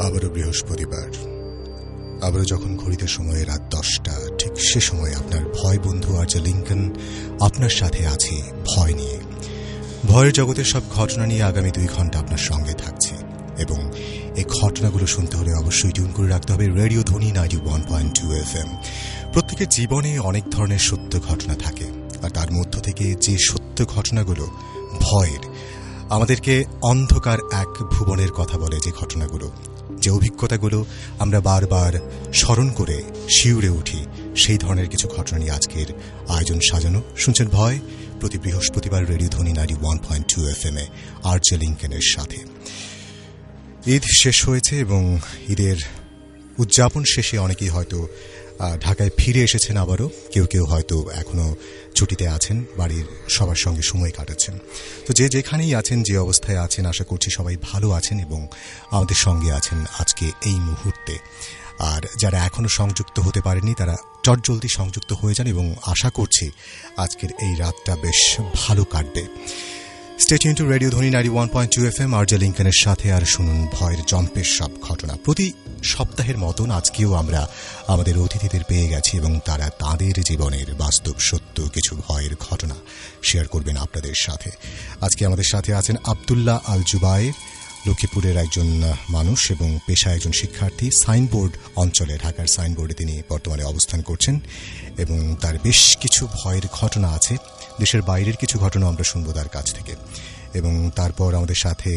আবারও বৃহস্পতিবার, আবারও যখন ঘড়িতে সময় রাত 10টা, ঠিক সে সময় আপনার ভয় বন্ধু আরজে লিংকন আপনার সাথে আছে ভয় নিয়ে। ভয়ের জগতের সব ঘটনা নিয়ে আগামী 2 ঘন্টা আপনার সঙ্গে থাকছে, এবং এই ঘটনাগুলো শুনতে হলে অবশ্যই টিউন করে রাখতে হবে রেডিও ধ্বনি 91.2 FM। প্রত্যেকের জীবনে অনেক ধরনের সত্য ঘটনা থাকে, আর তার মধ্য থেকে যে সত্য ঘটনাগুলো ভয়ের, আমাদেরকে অন্ধকার এক ভুবনের কথা বলে, যে ঘটনাগুলো, যে অভিজ্ঞতাগুলো আমরা বারবার স্মরণ করে শিউরে উঠি, সেই ধরনের কিছু ঘটনা নিয়ে আজকের আয়োজন সাজানো। শুনছেন ভয় প্রতি বৃহস্পতিবার রেডিও ধ্বনি 91.2 FM এ আরজে লিংকনের সাথে। ঈদ শেষ হয়েছে এবং ঈদের উদযাপন শেষে অনেকেই হয়তো ঢাকায় ফিরে এসেছেন, আবারও কেউ কেউ হয়তো এখনো ছুটিতে আছেন, বাড়ির সবার সঙ্গে সময় কাটাচ্ছেন। তো যে যেখানেই আছেন, যে অবস্থায় আছেন, আশা করছি সবাই ভালো আছেন এবং আমাদের সঙ্গে আছেন আজকে এই মুহূর্তে। আর যারা এখনো সংযুক্ত হতে পারেননি তারা চটজলদি সংযুক্ত হয়ে যান, এবং আশা করছি আজকের এই রাতটা বেশ ভালো কাটবে। স্টে টিউন টু রেডিও ধ্বনি 91.2 FM আরজে লিংকনের সাথে, আর শুনুন ভয়ের জম্পের সব ঘটনা। প্রতি সপ্তাহের মতন আজকেও আমরা আমাদের অতিথিদের পেয়ে গেছি, এবং তারা তাদের জীবনের বাস্তব সত্য কিছু ভয়ের ঘটনা শেয়ার করবেন আপনাদের সাথে। আজকে আমাদের সাথে আছেন আব্দুল্লাহ আল জুবায়ের, লক্ষ্মীপুরের একজন মানুষ এবং পেশায় একজন শিক্ষার্থী। সাইনবোর্ড অঞ্চলে, ঢাকার সাইনবোর্ডে তিনি বর্তমানে অবস্থান করছেন, এবং তার বেশ কিছু ভয়ের ঘটনা আছে। দেশের বাইরের কিছু ঘটনা আমরা শুনবো তার কাছ থেকে। এবং তারপর আমাদের সাথে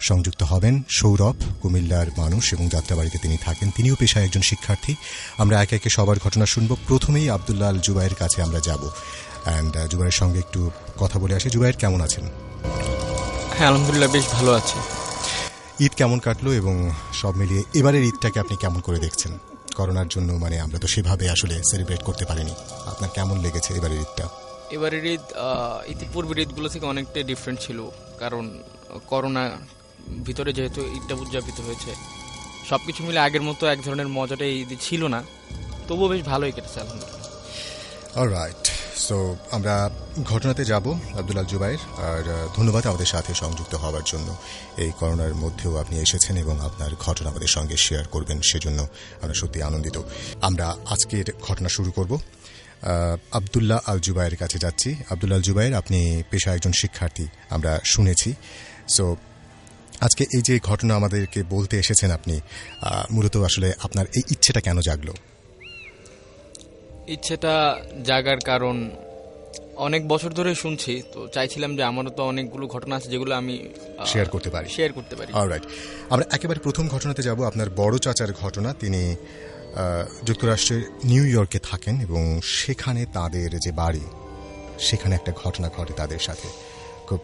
সংযুক্ত হবেন সৌরভ, কুমিল্লার মানুষ এবং যাত্রাবাড়িতে তিনি থাকেন, তিনিও পেশায় একজন শিক্ষার্থী। আমরা একে একে সবার ঘটনা শুনবো। প্রথমেই আব্দুল্লাহ আল জুবায়ের কাছে আমরা যাব, অ্যান্ড জুবায়ের সঙ্গে একটু কথা বলে আসি। জুবায়ের, কেমন আছেন? হ্যাঁ, আলহামদুলিল্লাহ, বেশ ভালো আছে। ঈদ কেমন কাটলো, এবং সব মিলিয়ে এবারের ঈদটাকে আপনি কেমন করে দেখছেন? করোনার জন্য আমরা তো সেভাবে আসলে সেলিব্রেট করতে পারিনি। আপনার কেমন লেগেছে এবারের ঈদটা? এবারের ঈদ ইতিপূর্বের ঈদগুলো থেকে অনেকটাই ডিফারেন্ট ছিল, কারণ করোনা ভিতরে যেহেতু ঈদটা উদযাপিত হয়েছে, সবকিছু মিলে আগের মতো এক ধরনের মজাটা এই ঈদে ছিল না, তবুও বেশ ভালোই কেটেছে আলহামদুলিল্লাহ। অলরাইট, সো আমরা ঘটনাতে যাব আব্দুল্লাহ জুবায়ের। আর ধন্যবাদ আমাদের সাথে সংযুক্ত হওয়ার জন্য। এই করোনার মধ্যেও আপনি এসেছেন এবং আপনার ঘটনা আমাদের সঙ্গে শেয়ার করবেন, সেজন্য আমরা সত্যি আনন্দিত। আমরা আজকের ঘটনা শুরু করব। আব্দুল্লাহ আল জুবায়ের কাছে যাচ্ছি। আব্দুল্লাহ আল জুবায়ের, আপনি পেশায় একজন শিক্ষার্থী, আমরা শুনেছি। সো আজকে এই যে ঘটনা আমাদেরকে বলতে এসেছেন আপনি, মূলত আসলে আপনার এই ইচ্ছেটা কেন জাগলো? ইচ্ছেটা জাগার কারণ অনেক বছর ধরে শুনছি, তো চাইছিলাম যে আমারও তো অনেকগুলো ঘটনা আছে যেগুলো আমি শেয়ার করতে পারি। অলরাইট, আমরা একেবারে প্রথম ঘটনাতে যাব। আপনার বড় চাচার ঘটনা। তিনি যুক্তরাষ্ট্রের নিউ ইয়র্কে থাকেন, এবং সেখানে তাদের যে বাড়ি, সেখানে একটা ঘটনা ঘটে তাদের সাথে, খুব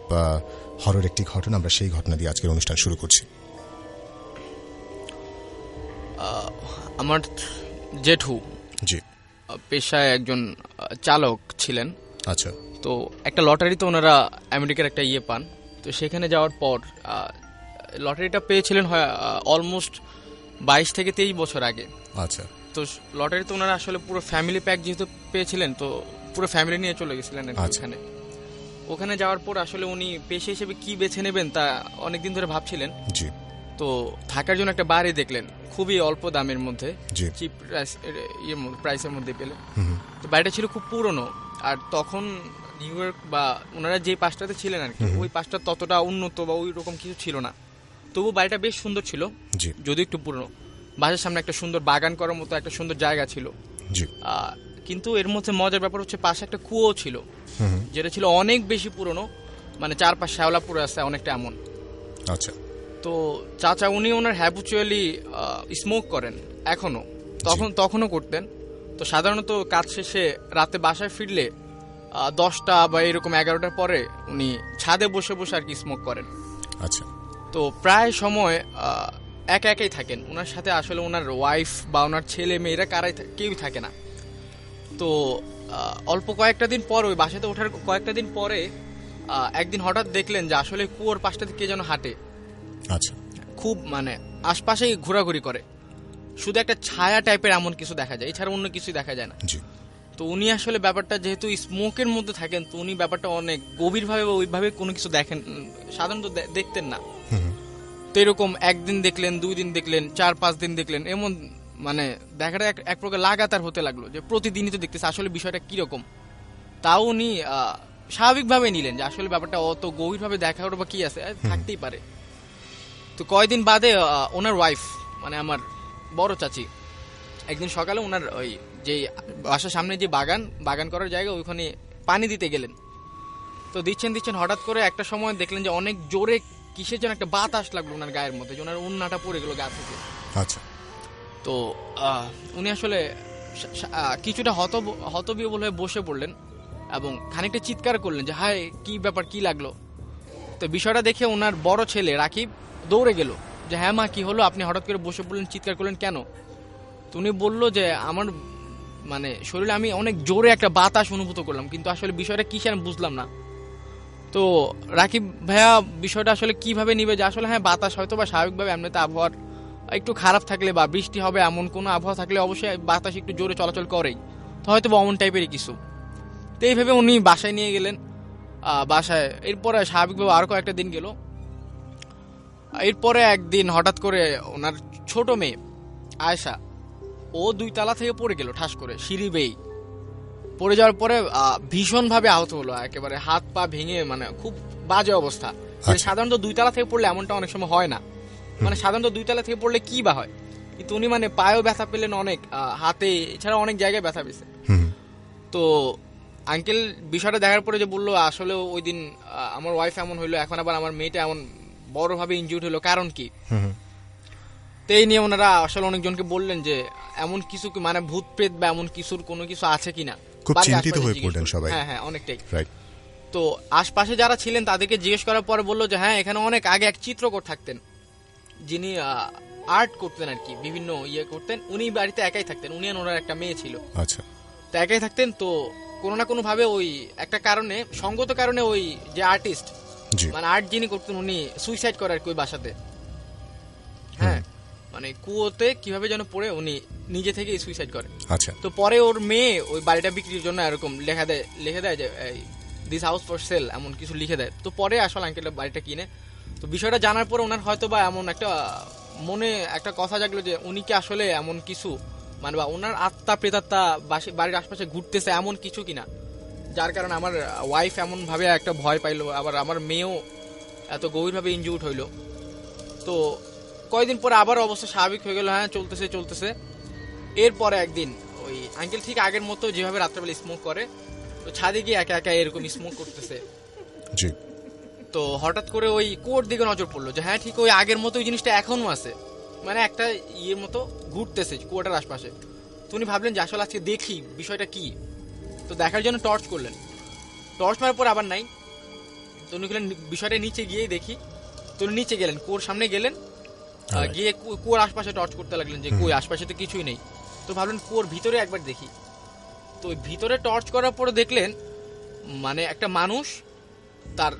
হরর একটি ঘটনা। আমরা সেই ঘটনা দিয়ে আজকের অনুষ্ঠান শুরু করছি। আমার জেঠু জি পেশায় একজন চালক ছিলেন। আচ্ছা। তো একটা লটারিতে ওনারা আমেরিকার একটা পান, তো সেখানে যাওয়ার পর লটারিটা পেয়েছিলেন অলমোস্ট 22 থেকে 23 বছর আগে। আচ্ছা। তো লটারিতে ওনারা আসলে পুরো ফ্যামিলি প্যাক যেহেতু পেয়েছিলেন, তো পুরো ফ্যামিলি নিয়ে চলে গেছিলেন ওখানে যাওয়ার পর আসলে উনি পেশা হিসেবে কি বেছে নেবেন তা অনেকদিন ধরে ভাবছিলেন। জি। তো থাকার জন্য একটা বাড়ি দেখলেন, খুবই অল্প দামের মধ্যে, চিপ প্রাইসের মধ্যে পেলেন। তো বাড়িটা ছিল খুব পুরনো, আর তখন নিউ ইয়র্ক বা ওনারা যে পাশটাতে ছিলেন আর কি, ওই পাশটা ততটা উন্নত বা ওই রকম কিছু ছিল না। তবু বাড়িটা বেশ সুন্দর ছিল, যদি একটু পুরনো। বাসার সামনে একটা সুন্দর বাগান করার মতো একটা সুন্দর জায়গা ছিল। কিন্তু এর মধ্যে মজার ব্যাপার হচ্ছে পাশে একটা কুয়ো ছিল, যেটা ছিল অনেক বেশি পুরনো, মানে 4-5 শ্যাওলা পুরো আছে অনেকটা এমন। আচ্ছা। তো চাচা উনি ওনার হ্যাবিচুয়ালি স্মোক করেন এখনো, তখনও করতেন। তো সাধারণত কাজ শেষে রাতে বাসায় ফিরলে 10টা বা এরকম 11টার পরে উনি ছাদে বসে বসে আর কি স্মোক করেন। আচ্ছা। তো প্রায় সময় একা একাই থাকেন, ওনার সাথে আসলে ওনার ওয়াইফ বা ওনার ছেলে মেয়েরা কেউই থাকে না। তো অল্প কয়েকটা দিন পর, ওই বাসাতে ওঠার কয়েকটা দিন পরে একদিন হঠাৎ দেখলেন যে আসলে কুয়োর পাশটা থেকে কে যেন হাঁটে। আচ্ছা। খুব মানে আশপাশেই ঘোরাঘুরি করে, শুধু একটা ছায়া টাইপের এমন কিছু দেখা যায়, এছাড়া অন্য কিছুই দেখা যায় না। তো উনি আসলে ব্যাপারটা, যেহেতু স্মোকের মধ্যে থাকেন, তো উনি ব্যাপারটা অনেক গভীরভাবে ওইভাবে কোনো কিছু দেখেন সাধারণত দেখতেন না। তো এরকম একদিন দেখলেন, 2 দিন দেখলেন, 4-5 দিন দেখলেন, এমন মানে দেখাটা এক প্রকার লাগাতার হতে লাগলো যে প্রতিদিনই তো দেখতেছে আসলে বিষয়টা কিরকম। তাও উনি স্বাভাবিকভাবে নিলেন যে আসলে ব্যাপারটা অত গভীরভাবে দেখা বা কি আছে, থাকতেই পারে। তো কয়দিন বাদে ওনার ওয়াইফ মানে আমার বড় চাচি একদিন সকালে ওনার ওই যে বাসার সামনে যে বাগান করার জায়গা, ওইখানে পানি দিতে গেলেন। তো দিচ্ছেন হঠাৎ করে একটা সময় দেখলেন যে অনেক জোরে কিসের যেন একটা বাতাস লাগলো ওনার গায়ের মধ্যে, ওনার উন্নাটা পড়ে গেল গা থেকে। আচ্ছা। তো উনি আসলে কিছুটা হতবিহ্বল হয়ে বসে পড়লেন এবং খানিকটা চিৎকার করলেন যে হায় কি ব্যাপার, কি লাগলো। তো বিষয়টা দেখে ওনার বড় ছেলে রাকিব দৌড়ে গেল যে হ্যাঁ মা কি হলো, আপনি হঠাৎ করে বসে পড়লেন, চিৎকার করলেন কেন? তো উনি বললো যে আমার মানে শরীরে আমি অনেক জোরে একটা বাতাস অনুভূত করলাম, কিন্তু আসলে বিষয়টা কি আমি বুঝলাম না। তো রাকিব ভাইয়া বিষয়টা আসলে কিভাবে নিবে যে আসলে হ্যাঁ বাতাস হয়তো বা স্বাভাবিকভাবে এমনিতে আবহাওয়ার একটু খারাপ থাকলে বা বৃষ্টি হবে এমন কোনো আবহাওয়া থাকলে অবশ্যই বাতাস একটু জোরে চলাচল করেই, তো হয়তো বা অমন টাইপেরই কিছু। তো এইভাবে উনি বাসায় নিয়ে গেলেন। বাসায় এরপরে স্বাভাবিকভাবে আরো কয়েকটা দিন গেল। এরপরে একদিন হঠাৎ করে ওনার ছোট মেয়ে আয়েশা, ও 2 তলা থেকে পড়ে গেল ঠাস করে, সিঁড়ি বেয়ে পড়ে যাওয়ার পরে ভীষণ ভাবে আহত হলো, একেবারে হাত পা ভেঙে মানে খুব বাজে অবস্থা। সাধারণত 2 তলা থেকে পড়লে এমনটা অনেক সময় হয় না, মানে সাধারণত 2 তলা থেকে পড়লে কি বা হয়, কিন্তু উনি মানে পায়েও ব্যথা পেলেন অনেক, হাতে, এছাড়া অনেক জায়গায় ব্যথা পেয়েছে। তো আঙ্কেল বিষয়টা দেখার পরে যে বললো আসলে ওই দিন আমার ওয়াইফ এমন হইলো, এখন আবার আমার মেয়েটা এমন বড় ভাবে ইনজুর্ড হলো, কারণ কি? তো এই নিয়ে ওনারা আসলে অনেকজনকে বললেন যে এমন কিছু মানে ভূত প্রেত বা এমন কিছুর কোনো কিছু আছে কিনা। খুব চিন্তিত হয়ে পড়লেন সবাই। হ্যাঁ অনেকটাই। তো আশপাশে যারা ছিলেন তাদেরকে জিজ্ঞেস করার পরে বললো যে হ্যাঁ এখানে অনেক আগে এক চিত্রকর থাকতেন, যিনি আর্ট করতেন আর কি, বিভিন্ন ইয়ে করতেন। উনি বাড়িতে একাই থাকতেন, উনি আর ওনার একটা মেয়ে ছিল। আচ্ছা। তো একাই থাকতেন। তো কোনো না কোনো ভাবে ওই একটা কারণে, সঙ্গত কারণে, ওই যে আর্টিস্ট মানে আর্ট যিনি করতেন উনি সুইসাইড করে আর কি ওই বাসাতে। হ্যাঁ মানে কুয়োতে কিভাবে যেন পড়ে উনি নিজে থেকেই সুইসাইড করে। আচ্ছা। তো পরে ওর মেয়ে ওই বাড়িটা বিক্রির জন্য এরকম লিখে দেয় যে দিস হাউস ফর সেল, এমন কিছু লিখে দেয়। তো পরে আসলে আঙ্কেল বাড়িটা কিনে। তো বিষয়টা জানার পরে ওনার হয়তো বা এমন একটা মনে একটা কথা জাগলো যে উনি কি আসলে এমন কিছু মানে বা ওনার আত্মা প্রেতাত্মা বাড়ির আশপাশে ঘুরতেছে এমন কিছু কিনা, যার কারণে আমার ওয়াইফ এমন ভাবে একটা ভয় পাইলো, আবার আমার মেয়েও এত গভীরভাবে ইনজুর্ড হইলো। তো কয়েকদিন পরে আবার অবস্থা স্বাভাবিক হয়ে গেল, হ্যাঁ চলতেছে। এরপরে একদিন ওই আঙ্কেল ঠিক আগের মতো যেভাবে রাত্রেবেলা স্মোক করে, তো ছাদে গিয়ে একা একা এরকম স্মোক করতেছে। তো হঠাৎ করে ওই কুয়োর দিকে নজর পড়লো যে হ্যাঁ ঠিক ওই আগের মতো ওই জিনিসটা এখনো আছে, মানে একটা ইয়ের মতো ঘুরতেছে কুয়োটার আশপাশে। তো উনি ভাবলেন যে আসলে আজকে দেখি বিষয়টা কি। তো দেখার জন্য টর্চ করলেন, টর্চ মারার পর আবার নাই। তো উনি বললেন বিষয়টা নিচে গিয়ে দেখি। তো উনি নিচে গেলেন, কুয়োর সামনে গেলেন, গিয়ে কুয়োর আশপাশে টর্চ করতে লাগলেন যে কুয়োর আশপাশে তো কিছুই নেই। তো ভাবলেন কুয়োর ভিতরে একবার দেখি। তো ভিতরে টর্চ করার পরে দেখলেন মানে একটা মানুষ, তার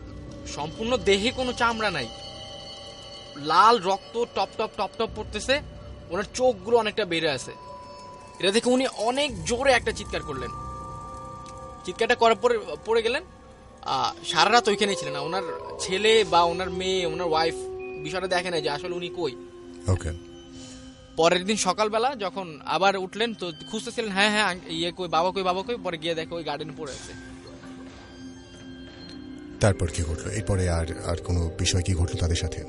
সম্পূর্ণ দেহে কোনো চামড়া নাই, লাল রক্ত টপ টপ পড়তেছে, ওনার চোখগুলো অনেকটা বেড়ে আছে। এটা দেখে উনি অনেক জোরে একটা চিৎকার করলেন। চিৎকারটা করার পরে পড়ে গেলেন। সারা রাত ওইখানে ছিলেন না, ওনার ছেলে বা ওনার মেয়ে, ওনার ওয়াইফ বিষয়টা দেখে না যে আসলে উনি কই। পরের দিন সকালবেলা যখন আবার উঠলেন তো খুঁজতেছিলেন, হ্যাঁ ইয়ে কই, বাবা কই। পরে গিয়ে দেখে ওই গার্ডেনে পড়ে আছে। তারপর কি ঘটলো এরপরে? আর কোনো বিষয় কি ঘটলো তাদের সাথে?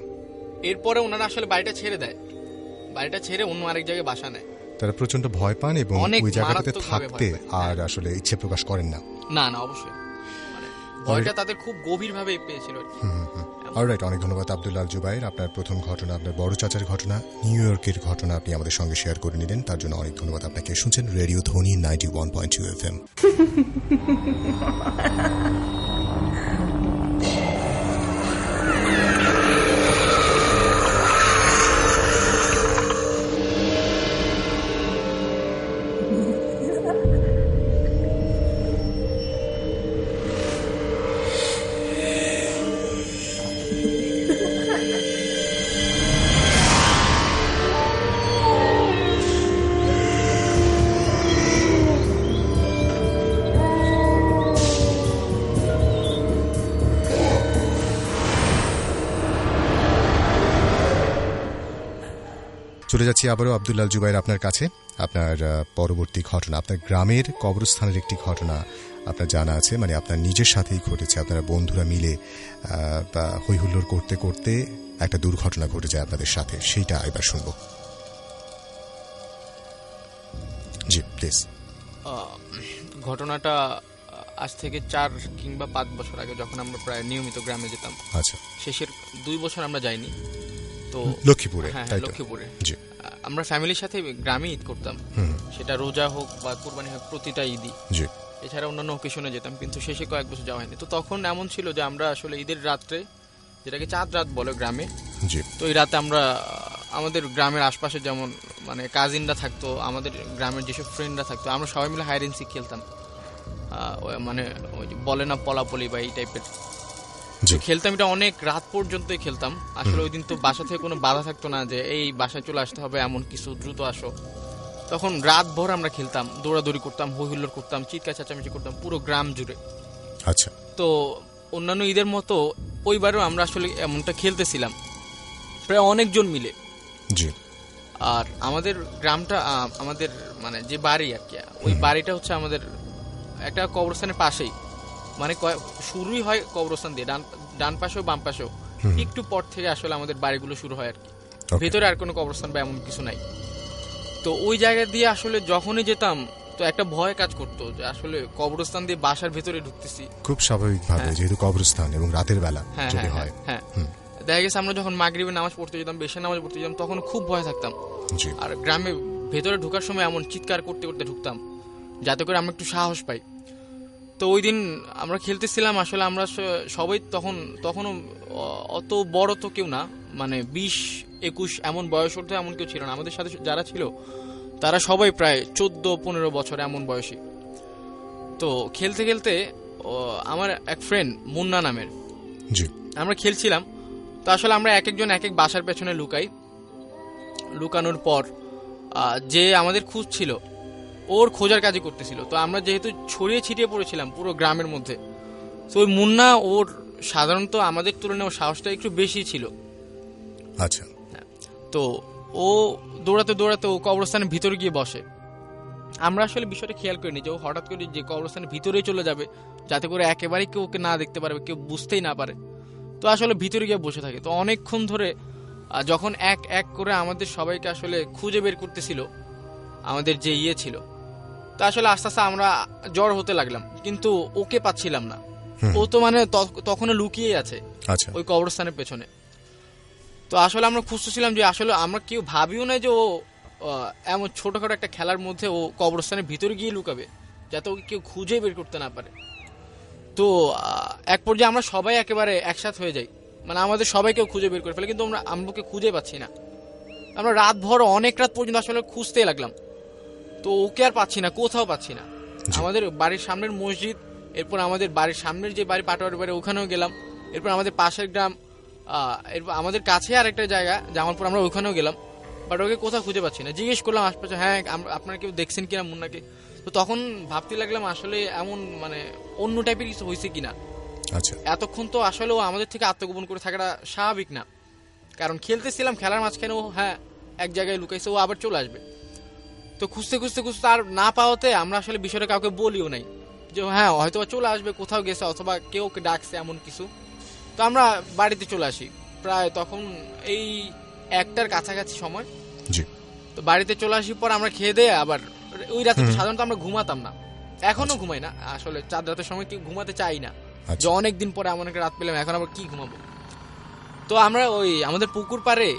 এরপরে ওনারা আসলে বাড়িটা ছেড়ে দেয়, বাড়িটা ছেড়ে অন্য আরেক জায়গায় বাসা নেয়। তারা প্রচন্ড ভয় পান এবং ওই জায়গাটাতে থাকতে আর আসলে ইচ্ছে প্রকাশ করেন না। না অবশ্যই। ভয়টা তাদের খুব গভীরভাবে পেয়েছিল। অলরাইট, অনেক ধন্যবাদ আব্দুল আল জুবায়ের। আপনার প্রথম ঘটনা, আপনার বড় চাচার ঘটনা, নিউ ইয়র্কের ঘটনা আপনি আমাদের সঙ্গে শেয়ার করে নিলেন, তার জন্য অনেক ধন্যবাদ আপনাকে। শুনছেন রেডিও ধ্বনি 91.2 FM। চলে যাচ্ছি আবারও আব্দুল আল জুবায়ের আপনার কাছে। আপনার পরবর্তী ঘটনা, আপনার গ্রামের কবরস্থানের একটি ঘটনা আপনার জানা আছে, মানে আপনার নিজের সাথেই ঘটেছে। আপনারা বন্ধুরা মিলে হইহুল্লোড় করতে করতে একটা দুর্ঘটনা ঘটে যায় আপনাদের সাথে, সেইটা এবার শুনবো। জি প্লিজ। ঘটনাটা আজ থেকে 4 কিংবা 5 বছর আগে, যখন আমরা প্রায় নিয়মিত গ্রামে যেতাম। আচ্ছা। শেষের 2 বছর আমরা যাইনি তো লক্ষ্মীপুরে। হ্যাঁ, লক্ষ্মীপুরে। জি। আমরা ফ্যামিলির সাথে গ্রামে ঈদ করতাম, সেটা রোজা হোক বা কুরবানি হোক, প্রতিটা ঈদই। জি। এছাড়া অন্যান্য অকেশনে যেতাম, কিন্তু শেষে কয়েক বছর যাওয়া হয়নি। তো তখন এমন ছিল যে আমরা আসলে ঈদের রাত্রে, যেটাকে চাঁদ রাত বলে গ্রামে, তো এই রাতে আমরা আমাদের গ্রামের আশপাশে যেমন মানে কাজিনরা থাকতো, আমাদের গ্রামের যেসব ফ্রেন্ডরা থাকতো, আমরা সবাই মিলে হাইড এন্ড সিক খেলতাম। মানে ওই বলে না পলাপলি বা এই টাইপের খেলতাম। এটা অনেক রাত পর্যন্তই খেলতাম। আসলে ওই দিন তো বাসা থেকে কোনো বাধা থাকতো না যে এই বাসায় চলে আসতে হবে, এমন কিছু, দ্রুত আসো। তখন রাত ভর আমরা খেলতাম, দৌড়াদৌড়ি করতাম, হইহুল্লোড় করতাম, চিৎকার চেঁচামেচি করতাম পুরো গ্রাম জুড়ে। আচ্ছা। তো অন্যান্য ঈদের মতো ওইবারও আমরা আসলে এমনটা খেলতেছিলাম প্রায় অনেকজন মিলে। জি। আর আমাদের গ্রামটা, আমাদের মানে যে বাড়ি আর কি, ওই বাড়িটা হচ্ছে আমাদের একটা কবরস্থানের পাশেই। মানে শুরুই হয় কবরস্থান দিয়ে, ডান পাশেও বাম পাশেও একটু পর থেকে আসলে আমাদের বাড়িগুলো শুরু হয় আর কি। ভেতরে আর কোনো কবরস্থান বা এমন কিছু নাই। তো ওই জায়গা দিয়ে আসলে যখনই যেতাম তো একটা ভয় কাজ করতো যে আসলে কবরস্থান দিয়ে বাসার ভেতরে ঢুকতেছি। খুব স্বাভাবিকভাবে, যেহেতু কবরস্থান এবং রাতের বেলা যদি হয়। হ্যাঁ, দেখা গেছে আমরা যখন মাগরিবের নামাজ পড়তে যেতাম, বেশি নামাজ পড়তে যেতাম, তখন খুব ভয় থাকতাম। আর গ্রামে ভেতরে ঢোকার সময় এমন চিৎকার করতে করতে ঢুকতাম যাতে করে আমরা একটু সাহস পাই। তো ওই দিন আমরা খেলতেছিলাম, আসলে আমরা সবাই তখনও অত বড় তো কেউ না, মানে 20-21 এমন বয়স হতো এমন কেউ ছিল না। আমাদের সাথে যারা ছিল তারা সবাই প্রায় 14-15 বছর এমন বয়সী। তো খেলতে খেলতে আমার এক ফ্রেন্ড মুন্না নামের, আমরা খেলছিলাম। তো আসলে আমরা এক একজন এক এক বাসার পেছনে লুকানোর পর যে আমাদের খুঁজছিল ওর খোঁজার কাজই করতেছিল। তো আমরা যেহেতু ছড়িয়ে ছিটিয়ে পড়েছিলাম পুরো গ্রামের মধ্যে, তো ওই মুন্না, ওর সাধারণত আমাদের তুলনায় ওর সাহসটা একটু বেশি ছিল। আচ্ছা। তো ও দৌড়াতে দৌড়াতে ও কবরস্থানের ভিতরে গিয়ে বসে। আমরা আসলে বিষয়টা খেয়াল করিনি যে ও হঠাৎ করে যে কবরস্থানের ভিতরেই চলে যাবে, যাতে করে একেবারেই কেউ ওকে না দেখতে পারবে, কেউ বুঝতেই না পারে। তো আসলে ভিতরে গিয়ে বসে থাকে। তো অনেকক্ষণ ধরে যখন এক এক করে আমাদের সবাইকে আসলে খুঁজে বের করতেছিল আমাদের যে ছিল, তো আসলে আস্তে আস্তে আমরা জ্বর হতে লাগলাম, কিন্তু ওকে পাচ্ছিলাম না। ও তো মানে তখনও লুকিয়েই আছে ওই কবরস্থানের পেছনে। তো আসলে আমরা খুঁজতেছিলাম যে আসলে আমরা কেউ ভাবিও না যে ও এমন ছোটখাটো একটা খেলার মধ্যে ও কবরস্থানের ভিতরে গিয়ে লুকাবে, যাতে ওকে কেউ খুঁজে বের করতে না পারে। তো এক পর্যায়ে আমরা সবাই একেবারে একসাথ হয়ে যাই, মানে আমাদের সবাইকেও খুঁজে বের করে ফেলে, কিন্তু আমরা ওকে খুঁজে পাচ্ছি না। আমরা রাত ভর অনেক রাত পর্যন্ত আসলে খুঁজতে লাগলাম। তো ওকে আর পাচ্ছি না, কোথাও পাচ্ছি না। আমাদের বাড়ির সামনের মসজিদ, এরপর আমাদের বাড়ির সামনের যে বাড়ি পাটোয়ারি বাড়ি, ওখানেও গেলাম। এরপর আমাদের পাশের গ্রাম, এরপর আমাদের কাছে আর একটা জায়গা জামালপুর, আমরা ওখানেও গেলাম, বাট ওকে কোথাও খুঁজে পাচ্ছি না। জিজ্ঞেস করলাম আশপাশে, হ্যাঁ আপনারা কেউ দেখছেন কিনা মুন্নাকে? তো তখন ভাবতে লাগলাম আসলে এমন মানে অন্য টাইপের কিছু হয়েছে কিনা। আচ্ছা। এতক্ষণ তো আসলে ও আমাদের থেকে আত্মগোপন করে থাকাটা স্বাভাবিক না, কারণ খেলতেছিলাম, খেলার মাঝখানে ও এক জায়গায় লুকাইছে, ও আবার চলে আসবে। তো খুঁজতে খুঁজতে খুঁজতে আর না পাওয়াতে আমরা আসলে বিষয়টা কাউকে বলিও নাই যে হয়তো চলে আসবে, কোথাও গেছে অথবা কেউ ওকে ডাকছে এমন কিছু। তো আমরা বাড়িতে চলে আসি প্রায় তখন এই 1টার কাছাকাছি সময়। তো বাড়িতে চলে আসি পর আমরা খেয়ে দিয়ে আবার ওই রাতে সাধারণত আমরা ঘুমাতাম না, এখনো ঘুমাই না। আসলে চাঁদ রাতের সময় কেউ ঘুমাতে চাই না, যে অনেকদিন পরে এমন একটা রাত পেলাম, এখন আবার কি ঘুমাবো। তো আমরা ওই আমাদের পুকুর পাড়ে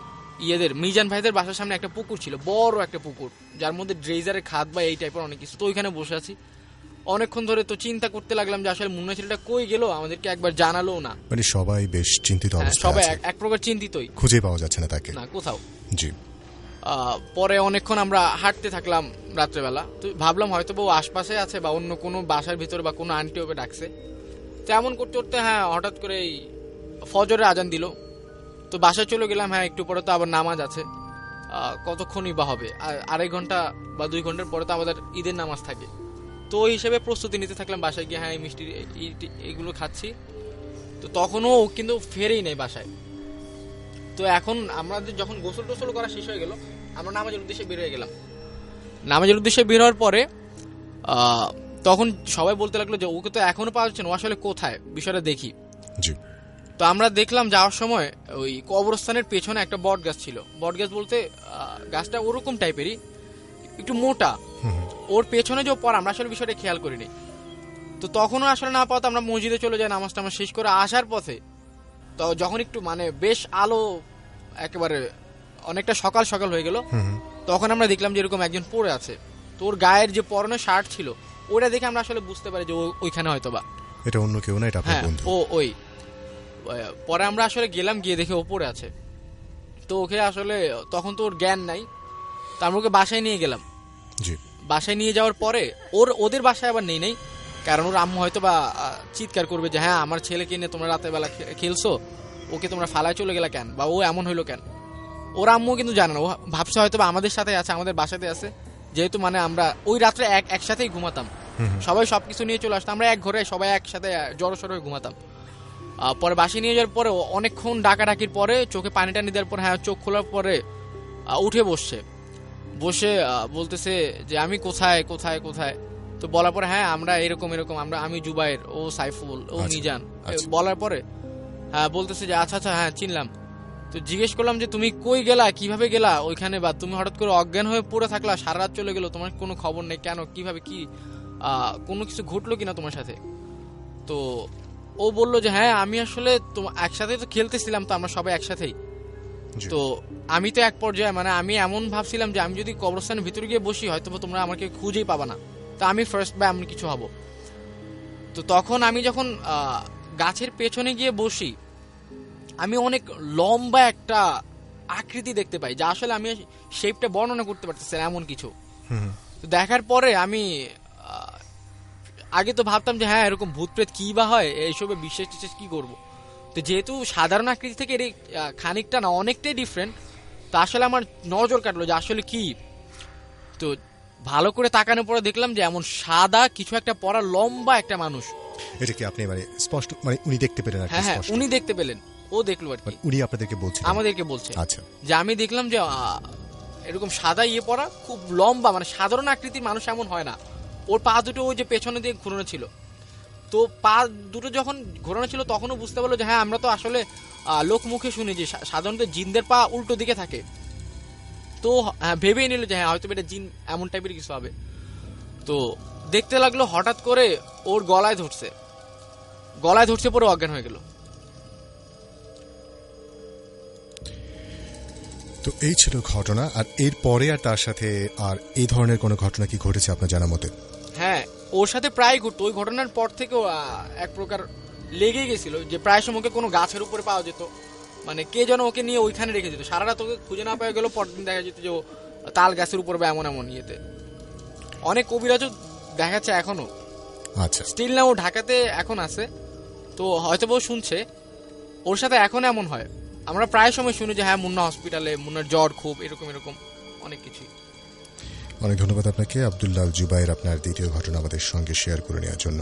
ইয়েদের মিজান ভাইদের বাসার সামনে একটা পুকুর ছিল, বড় একটা পুকুর, যার মধ্যে ড্রেজারের খাদ বা এই টাইপের অনেক কিছু। তো ওইখানে বসে আছি অনেকক্ষণ ধরে। তো চিন্তা করতে লাগলাম যে আসলে মুন্না ছেলেটা কই গেল, আমাদেরকে একবার জানালো না। মানে সবাই বেশ চিন্তিত অবস্থায়, সবাই এক প্রকার চিন্তিতই, খুঁজে পাওয়া যাচ্ছে না তাকে, না কোথাও। জি। পরে অনেকক্ষণ আমরা হাঁটতে থাকলাম রাত্রেবেলা, তো ভাবলাম হয়তো ও আশপাশে আছে বা অন্য কোনো বাসার ভিতরে বা কোনো আন্টি ওকে ডাকছে। তো এমন করতে করতে হঠাৎ করে এই ফজরের আজান দিল। তো বাসায় চলে গেলাম। একটু পরে তো আবার নামাজ আছে, কতক্ষণই বা হবে, আড়াই ঘন্টা বা 2 ঘন্টার পরে তো আমাদের ঈদের নামাজ থাকে। তো ওই হিসেবে প্রস্তুতি নিতে থাকলাম বাসায় গিয়ে, এই মিষ্টি এইগুলো খাচ্ছি। তো তখনও কিন্তু ফেরেই নেই বাসায়। তো এখন আমাদের যখন গোসল টোসল করা শেষ হয়ে গেল, আমরা নামাজের উদ্দেশ্যে বের হয়ে গেলাম। নামাজের উদ্দেশ্যে বের হওয়ার পরে তখন সবাই বলতে লাগলো যে ওকে তো এখনো পাওয়া যাচ্ছে না, ও আসলে কোথায়, বিষয়টা দেখি। তো আমরা দেখলাম যাওয়ার সময় ওই কবরস্থানের পেছনে একটা বট গাছ ছিল। বট গাছ বলতে গাছটা ওরকম টাইপেরই, একটু মোটা। ওর পেছনে যে পর আমরা আসলে বিষয়টা খেয়াল করিনি। তো তখনও আসলে না পাওয়া, আমরা মসজিদে চলে যাই নামাজ টামাজ শেষ করে আসার পথে। তো যখন একটু মানে বেশ আলো, একেবারে অনেকটা সকাল সকাল হয়ে গেল, তখন আমরা দেখলাম যে এরকম একজন পড়ে আছে। তো ওর গায়ের যে পরনে শার্ট ছিল ওটা দেখে আমরা আসলে বুঝতে পারি যে ওইখানে হয়তো বা এটা অন্য কেউ না, এটা আপনার বন্ধু। ওই পরে আমরা আসলে গেলাম, গিয়ে দেখে ও পড়ে আছে। তো ওকে আসলে তখন তো ওর জ্ঞান নাই, তো আমরা ওকে বাসায় নিয়ে গেলাম। বাসায় নিয়ে যাওয়ার পরে ওদের বাসায় আবার নেই, কারণ ওর আম্মু হয়তো বা চিৎকার করবে যে আমার ছেলেকে নিয়ে তোমরা রাতের বেলা খেলছো, ওকে তোমরা ফালায় চলে গেলা কেন, বা ও এমন হইলো কেন। ওর আম্মু কিন্তু জানে না, ও ভাবছে হয়তো বা আমাদের সাথে আছে, আমাদের বাসাতে আছে, যেহেতু মানে আমরা ওই রাত্রে একসাথেই ঘুমাতাম, সবাই সবকিছু নিয়ে চলে আসতাম, আমরা এক ঘরে সবাই একসাথে জড়সড় হয়ে ঘুমাতাম। পরে বাসায় নিয়ে যাওয়ার পরে অনেকক্ষণ ডাকাডাকির পরে চোখে পানি টানি দেওয়ার পরে চোখ খোলার পরে উঠে বসে বলতেছে যে আমি কোথায় কোথায় কোথায়। তো বলার পরে আমরা এরকম এরকম, আমি জুবাইর, ও সাইফুল, ও মিজান। বলার পরে বলতেছে যে আচ্ছা আচ্ছা চিনলাম। তো জিজ্ঞেস করলাম যে তুমি কই গেলা, কিভাবে গেলা ওইখানে, বা তুমি হঠাৎ করে অজ্ঞান হয়ে পড়ে থাকলা, সারা রাত চলে গেল, তোমার কোনো খবর নেই কেন, কিভাবে কি কোনো কিছু ঘটলো কিনা তোমার সাথে। তো ও বললো যে আমি আসলে একসাথে তো খেলতেছিলাম, তো আমরা সবাই একসাথেই। তো আমি তো এক পর্যায়ে মানে আমি এমন ভাবছিলাম যে আমি যদি কবরস্থানের ভিতরে গিয়ে বসি হয়তো তোমরা আমাকে খুঁজেই পাবা না, তো আমি ফার্স্ট বা এমন কিছু হব। তো তখন আমি যখন গাছের পেছনে গিয়ে বসি, আমি অনেক লম্বা একটা আকৃতি দেখতে পাই, যা আসলে আমি শেপটা বর্ণনা করতে পারতেছি এমন কিছু। তো দেখার পরে আমি আগে তো ভাবতাম যে এরকম ভূত প্রেত কি বা হয়, এইসবে বিশ্বাস টিশ্বাস কি করবো। তো যেহেতু সাধারণ আকৃতি থেকে এর খানিকটা না অনেকটাই ডিফারেন্ট, তা আসলে আমার নজর কাটলো যে আসলে কি। তো ভালো করে তাকানোর পরে দেখলাম যে এমন সাদা কিছু একটা পরা লম্বা একটা মানুষ। এটা কি আপনি মানে স্পষ্ট মানে উনি দেখতে পেলেন? হ্যাঁ উনি দেখতে পেলেন, ও দেখলো আর কি। উনি আপনাদেরকে বলছেন? আমাদেরকে বলছে। আচ্ছা, যে আমি দেখলাম যে এরকম সাদা পরা খুব লম্বা, মানে সাধারণ আকৃতির মানুষ এমন হয় না। ওর পা দুটো ওই যে পেছনে দিয়ে ঘুরানো ছিল, তো পা দুটো যখন ঘোরানো ছিল তখনও বুঝতে পারলো যে আমরা তো আসলে লোক মুখে শুনি যে সাধারণত জিনদের পা উল্টো দিকে থাকে। তো ভেবেই নিল যে হয়তো এটা জিন এমন টাইপের কিছু হবে। তো দেখতে লাগলো হঠাৎ করে ওর গলায় ধরছে পরে অজ্ঞান হয়ে গেল। তো এই ছিল ঘটনা। আর এর পরে আর তার সাথে আর এই ধরনের কোনো ঘটনা কি ঘটেছে আপনার জানা মতে? ওর সাথে প্রায় ঘটতো। ওই ঘটনার পর থেকেও এক প্রকার লেগে গেছিল যে প্রায় সময় কোনো গাছের উপরে পাওয়া যেত, মানে কে যেন ওকে নিয়ে ওইখানে রেখে যেত। সারা রাত ওকে খুঁজে না পাওয়া গেল, পরদিন দেখা যেত যে তাল গাছের উপর বা এমন এমন ইয়েতে। অনেক কবিরাজও দেখাচ্ছে এখনো। আচ্ছা, স্টিল না ও ঢাকাতে এখন আছে, তো হয়তো ও শুনছে ওর সাথে এখন এমন হয়। আমরা প্রায় সময় শুনি যে মুন্না হসপিটালে, মুন্নার জ্বর খুব, এরকম এরকম অনেক কিছুই। অনেক ধন্যবাদ আপনাকে আব্দুল্লাহ জুবাইর, আপনার দ্বিতীয় ঘটনা আমাদের সঙ্গে শেয়ার করে নেওয়ার জন্য।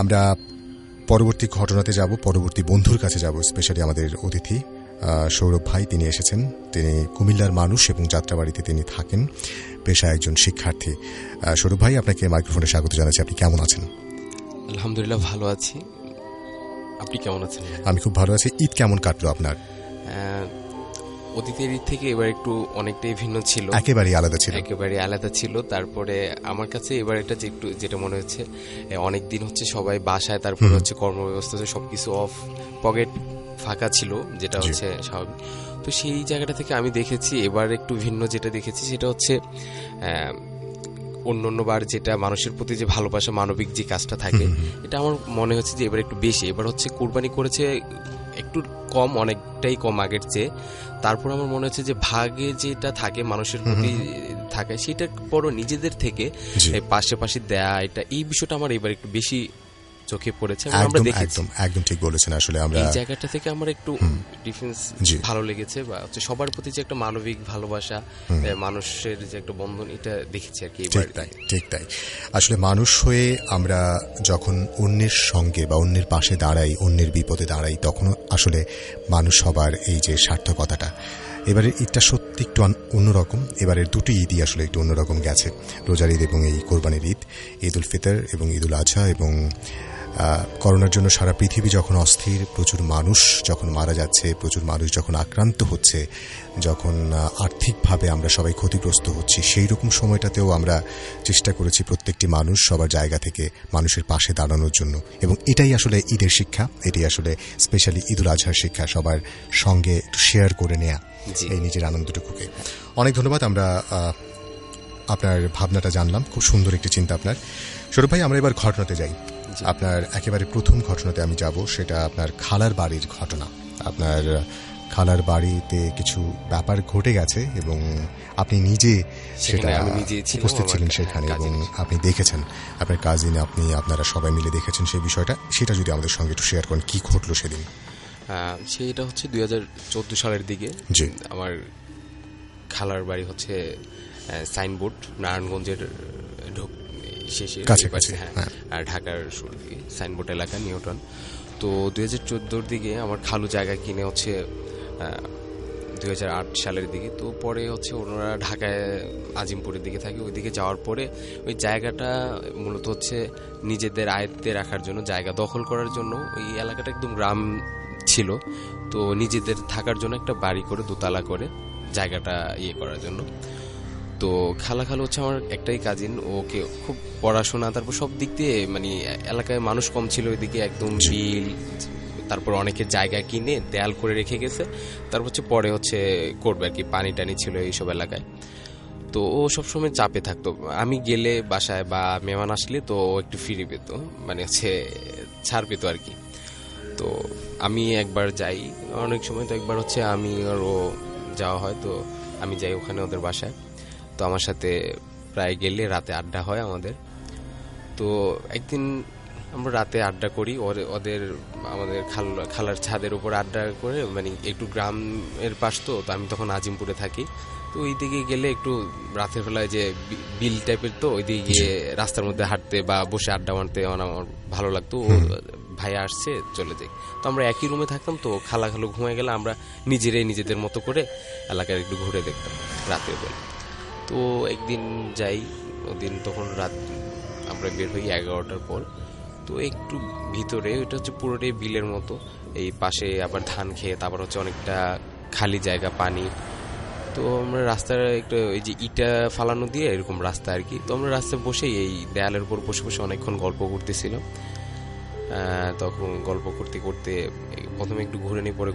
আমরা পরবর্তী ঘটনাতে যাব, পরবর্তী বন্ধুর কাছে যাব। স্পেশালি আমাদের অতিথি সৌরভ ভাই, তিনি এসেছেন। তিনি কুমিল্লার মানুষ এবং যাত্রাবাড়িতে তিনি থাকেন, পেশায় একজন শিক্ষার্থী। সৌরভ ভাই, আপনাকে মাইক্রোফোনে স্বাগত জানাচ্ছি। আপনি কেমন আছেন? আলহামদুলিল্লাহ, ভালো আছি। আপনি কেমন আছেন? আমি খুব ভালো আছি। ঈদ কেমন কাটলো আপনার? অতীতের ঈদ থেকে এবার একটু অনেকটাই ভিন্ন ছিল, একেবারেই আলাদা ছিল। তারপরে আমার কাছে এবার এটা যেটা মনে হচ্ছে, অনেকদিন হচ্ছে সবাই বাসায়, তারপরে হচ্ছে কর্মব্যবস্থা, সবকিছু অফ, পকেট ফাঁকা ছিল, যেটা হচ্ছে স্বাভাবিক। তো সেই জায়গাটা থেকে আমি দেখেছি এবার একটু ভিন্ন যেটা দেখেছি সেটা হচ্ছে অন্যবার যেটা মানুষের প্রতি যে ভালোবাসা, মানবিক যে কাজটা থাকে, এটা আমার মনে হচ্ছে যে এবার একটু বেশি। এবার হচ্ছে কোরবানি করেছে একটু কম, অনেকটাই কম আগের চেয়ে। তারপর আমার মনে হচ্ছে যে ভাগে যেটা থাকে মানুষের প্রতি থাকে, সেটা পরও নিজেদের থেকে পাশাপাশি দেয়া, এটা এই বিষয়টা আমার এবার একটু বেশি চোখে পড়েছে। আমরা দেখেছি, একদম ঠিক বলেছেন। আসলে আমরা এই জায়গাটা থেকে আমার একটু ডিফারেন্স ভালো লেগেছে, বা হচ্ছে সবার প্রতি যে একটা মানবিক ভালোবাসা, মানুষের যে একটা বন্ধন, এটা দেখেছি আর কি। ঠিক তাই। আসলে মানুষ হয়ে আমরা যখন অন্যের সঙ্গে বা অন্যের পাশে দাঁড়াই, অন্যের বিপদে দাঁড়াই, তখন আসলে মানুষ হবার এই যে সার্থকতাটা, এবারের ঈদটা সত্যি একটু অন্যরকম। এবারের দুটি ঈদই আসলে একটু অন্যরকম গেছে, রোজার ঈদ এবং এই কোরবানির ঈদ, ঈদ উল ফিতর এবং ঈদ উল আজহা। এবং করোনার জন্য সারা পৃথিবী যখন অস্থির, প্রচুর মানুষ যখন মারা যাচ্ছে, প্রচুর মানুষ যখন আক্রান্ত হচ্ছে, যখন আর্থিকভাবে আমরা সবাই ক্ষতিগ্রস্ত হচ্ছি, সেই রকম সময়টাতেও আমরা চেষ্টা করেছি প্রত্যেকটি মানুষ সবার জায়গা থেকে মানুষের পাশে দাঁড়ানোর জন্য। এবং এটাই আসলে ঈদের শিক্ষা, এটাই আসলে স্পেশালি ঈদ উল আজহার শিক্ষা, সবার সঙ্গে শেয়ার করে নেয়া এই নিজের আনন্দটুকুকে। অনেক ধন্যবাদ। আমরা আপনার ভাবনাটা জানলাম, খুব সুন্দর একটি চিন্তা আপনার। সৌরভ ভাই, আমরা এবার ঘটনাতে যাই। আপনার একেবারে প্রথম ঘটনাতে আমি যাব, সেটা আপনার খালার বাড়ির ঘটনা। আপনার খালার বাড়িতে কিছু ব্যাপার ঘটে গেছে এবং আপনি নিজে সেটা উপস্থিত ছিলেন সেখানে, এবং আপনি দেখেছেন, আপনার কাজিন, আপনি, আপনারা সবাই মিলে দেখেছেন সেই বিষয়টা। সেটা যদি আমাদের সঙ্গে একটু শেয়ার করেন, কি ঘটলো সেদিন? সেইটা হচ্ছে 2014 সালের দিকে। আমার খালার বাড়ি হচ্ছে সাইনবোর্ড, নারায়ণগঞ্জের শেষে কাছাকাছি, আর ঢাকার সাইনবোর্ড এলাকা, নিউটন। তো 2014 দিকে আমার খালু জায়গা কিনে হচ্ছে 2008 সালের দিকে। তো পরে হচ্ছে ওনারা ঢাকায় আজিমপুরের দিকে থাকে, ওইদিকে যাওয়ার পরে ওই জায়গাটা মূলত হচ্ছে নিজেদের আয়ত্তে রাখার জন্য, জায়গা দখল করার জন্য, ওই এলাকাটা একদম গ্রাম ছিল, তো নিজেদের থাকার জন্য একটা বাড়ি করে, দোতলা করে জায়গাটা করার জন্য। তো খালা হচ্ছে আমার একটাই কাজিন, ওকে খুব পড়াশোনা, তারপর সব দিক দিয়ে, মানে এলাকায় মানুষ কম ছিল, ওইদিকে একদম বিল, তারপর অনেকের জায়গা কিনে দেয়াল করে রেখে গেছে, তারপর হচ্ছে পরে হচ্ছে করবে আর কি, পানি টানি ছিল এইসব এলাকায়। তো ও সবসময় চাপে থাকতো, আমি গেলে বাসায় বা মেহমান আসলে তো ও একটু ফিরে পেত, মানে হচ্ছে ছাড় পেত আর কি। তো আমি একবার যাই, অনেক সময় তো একবার হচ্ছে আমি আর ও যাওয়া হয়, তো আমি যাই ওখানে ওদের বাসায়। তো আমার সাথে প্রায় গেলে রাতে আড্ডা হয় আমাদের। তো একদিন আমরা রাতে আড্ডা করি, ওদের আমাদের খালার ছাদের উপর আড্ডা করে, মানে একটু গ্রামের পাশ, তো আমি তখন আজিমপুরে থাকি। তো ওই দিকে গেলে একটু রাতের বেলায় যে বিল টাইপের, তো ওই দিকে গিয়ে রাস্তার মধ্যে হাঁটতে বা বসে আড্ডা মারতে আমার ভালো লাগতো। ও ভাইয়া আসছে, চলে যাই। তো আমরা একই রুমে থাকতাম, তো খালু ঘুমায় গেলে আমরা নিজেদের মতো করে এলাকায় একটু ঘুরে দেখতাম রাতের বেলা। তো একদিন যাই, ওদিন তখন রাত, আমরা বের হই 11টার পর। তো একটু ভিতরে, ওইটা হচ্ছে পুরোটাই বিলের মতো, এই পাশে আবার ধান খেত, আবার হচ্ছে অনেকটা খালি জায়গা, পানি। তো আমরা রাস্তার একটু ওই যে ইটা ফালানো দিয়ে এরকম রাস্তা আর কি। তো আমরা রাস্তায় বসেই এই দেয়ালের উপর বসে বসে অনেকক্ষণ গল্প করতেছিলাম। তখন গল্প করতে করতে প্রথমে একটু ঘুরে নিয়ে পরে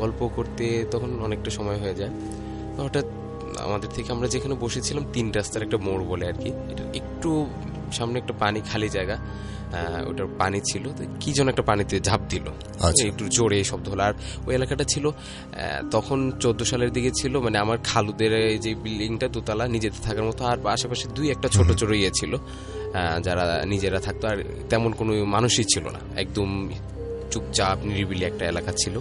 গল্প করতে তখন অনেকটা সময় হয়ে যায়। হঠাৎ আমাদের থেকে, আমরা যেখানে বসেছিলাম 3 রাস্তার একটা মোড় বলে আর কি, এটা একটু সামনে একটা পানি, খালি জায়গা, ওটার পানি ছিল, কি যেন একটা পানিতে ঝাঁপ দিল, একটু জোরে শব্দ হলো। আর ওই এলাকাটা ছিল তখন 14 সালের দিকে ছিল, মানে আমার খালুদের যে বিল্ডিংটা দোতলা, নিজেদের থাকার মতো, আর আশেপাশে 2-1টা ছোট ছোট ছিল, যারা নিজেরা থাকতো, আর তেমন কোনো মানুষই ছিল না, একদম চুপচাপ নিরিবিলি একটা এলাকা ছিল।